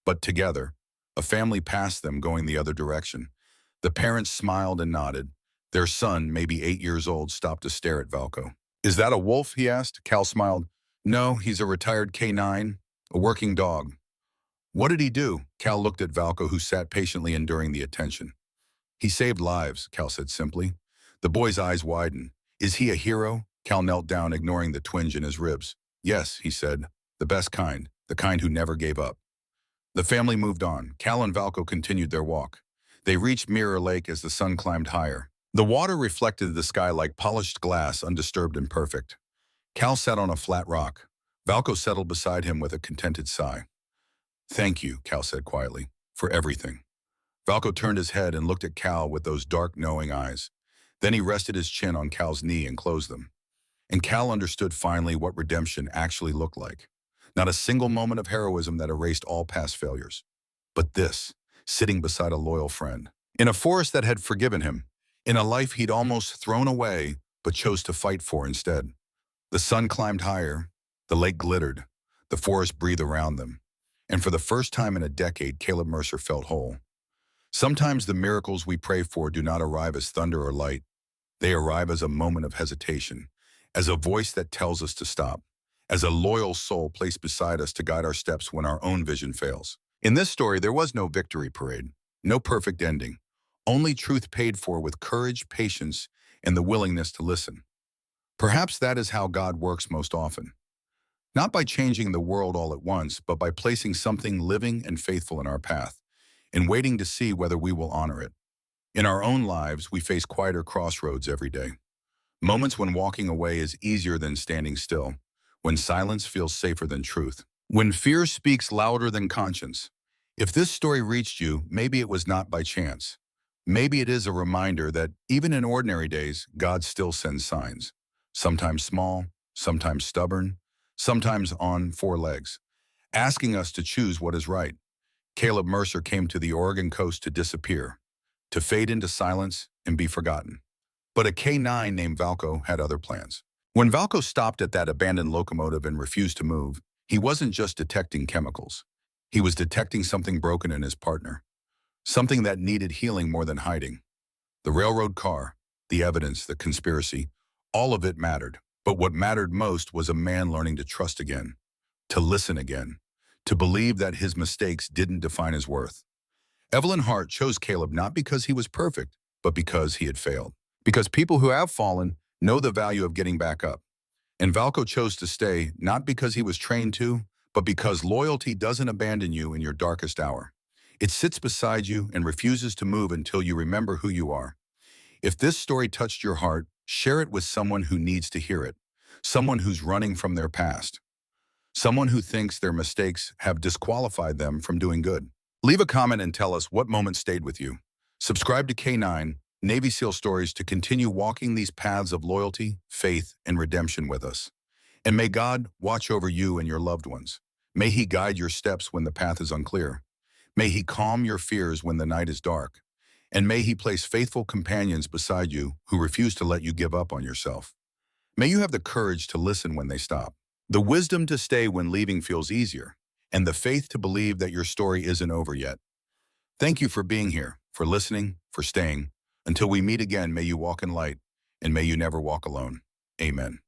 but together. A family passed them going the other direction. The parents smiled and nodded. Their son, maybe 8 years old, stopped to stare at Valko. "Is that a wolf?" he asked. Cal smiled. "No, he's a retired K9, a working dog." "What did he do?" Cal looked at Valko, who sat patiently enduring the attention. "He saved lives," Cal said simply. The boy's eyes widened. "Is he a hero?" Cal knelt down, ignoring the twinge in his ribs. "Yes," he said, "the best kind, the kind who never gave up." The family moved on. Cal and Valko continued their walk. They reached Mirror Lake as the sun climbed higher. The water reflected the sky like polished glass, undisturbed and perfect. Cal sat on a flat rock. Valko settled beside him with a contented sigh. "Thank you," Cal said quietly, "for everything." Valko turned his head and looked at Cal with those dark, knowing eyes. Then he rested his chin on Cal's knee and closed them. And Cal understood finally what redemption actually looked like. Not a single moment of heroism that erased all past failures. But this, sitting beside a loyal friend. In a forest that had forgiven him. In a life he'd almost thrown away, but chose to fight for instead. The sun climbed higher. The lake glittered. The forest breathed around them. And for the first time in a decade, Caleb Mercer felt whole. Sometimes the miracles we pray for do not arrive as thunder or light. They arrive as a moment of hesitation, as a voice that tells us to stop, as a loyal soul placed beside us to guide our steps when our own vision fails. In this story, there was no victory parade, no perfect ending, only truth paid for with courage, patience, and the willingness to listen. Perhaps that is how God works most often. Not by changing the world all at once, but by placing something living and faithful in our path, and waiting to see whether we will honor it. In our own lives, we face quieter crossroads every day. Moments when walking away is easier than standing still, when silence feels safer than truth, when fear speaks louder than conscience. If this story reached you, maybe it was not by chance. Maybe it is a reminder that even in ordinary days, God still sends signs. Sometimes small, sometimes stubborn, sometimes on 4 legs, asking us to choose what is right. Caleb Mercer came to the Oregon coast to disappear, to fade into silence and be forgotten. But a K9 named Valko had other plans. When Valko stopped at that abandoned locomotive and refused to move, he wasn't just detecting chemicals. He was detecting something broken in his partner, something that needed healing more than hiding. The railroad car, the evidence, the conspiracy, all of it mattered. But what mattered most was a man learning to trust again, to listen again, to believe that his mistakes didn't define his worth. Evelyn Hart chose Caleb not because he was perfect, but because he had failed. Because people who have fallen know the value of getting back up. And Valko chose to stay not because he was trained to, but because loyalty doesn't abandon you in your darkest hour. It sits beside you and refuses to move until you remember who you are. If this story touched your heart, share it with someone who needs to hear it, someone who's running from their past, someone who thinks their mistakes have disqualified them from doing good. Leave a comment and tell us what moment stayed with you. Subscribe to K9 Navy SEAL Stories to continue walking these paths of loyalty, faith, and redemption with us. And may God watch over you and your loved ones. May He guide your steps when the path is unclear. May He calm your fears when the night is dark. And may He place faithful companions beside you who refuse to let you give up on yourself. May you have the courage to listen when they stop, the wisdom to stay when leaving feels easier, and the faith to believe that your story isn't over yet. Thank you for being here, for listening, for staying. Until we meet again, may you walk in light, and may you never walk alone. Amen.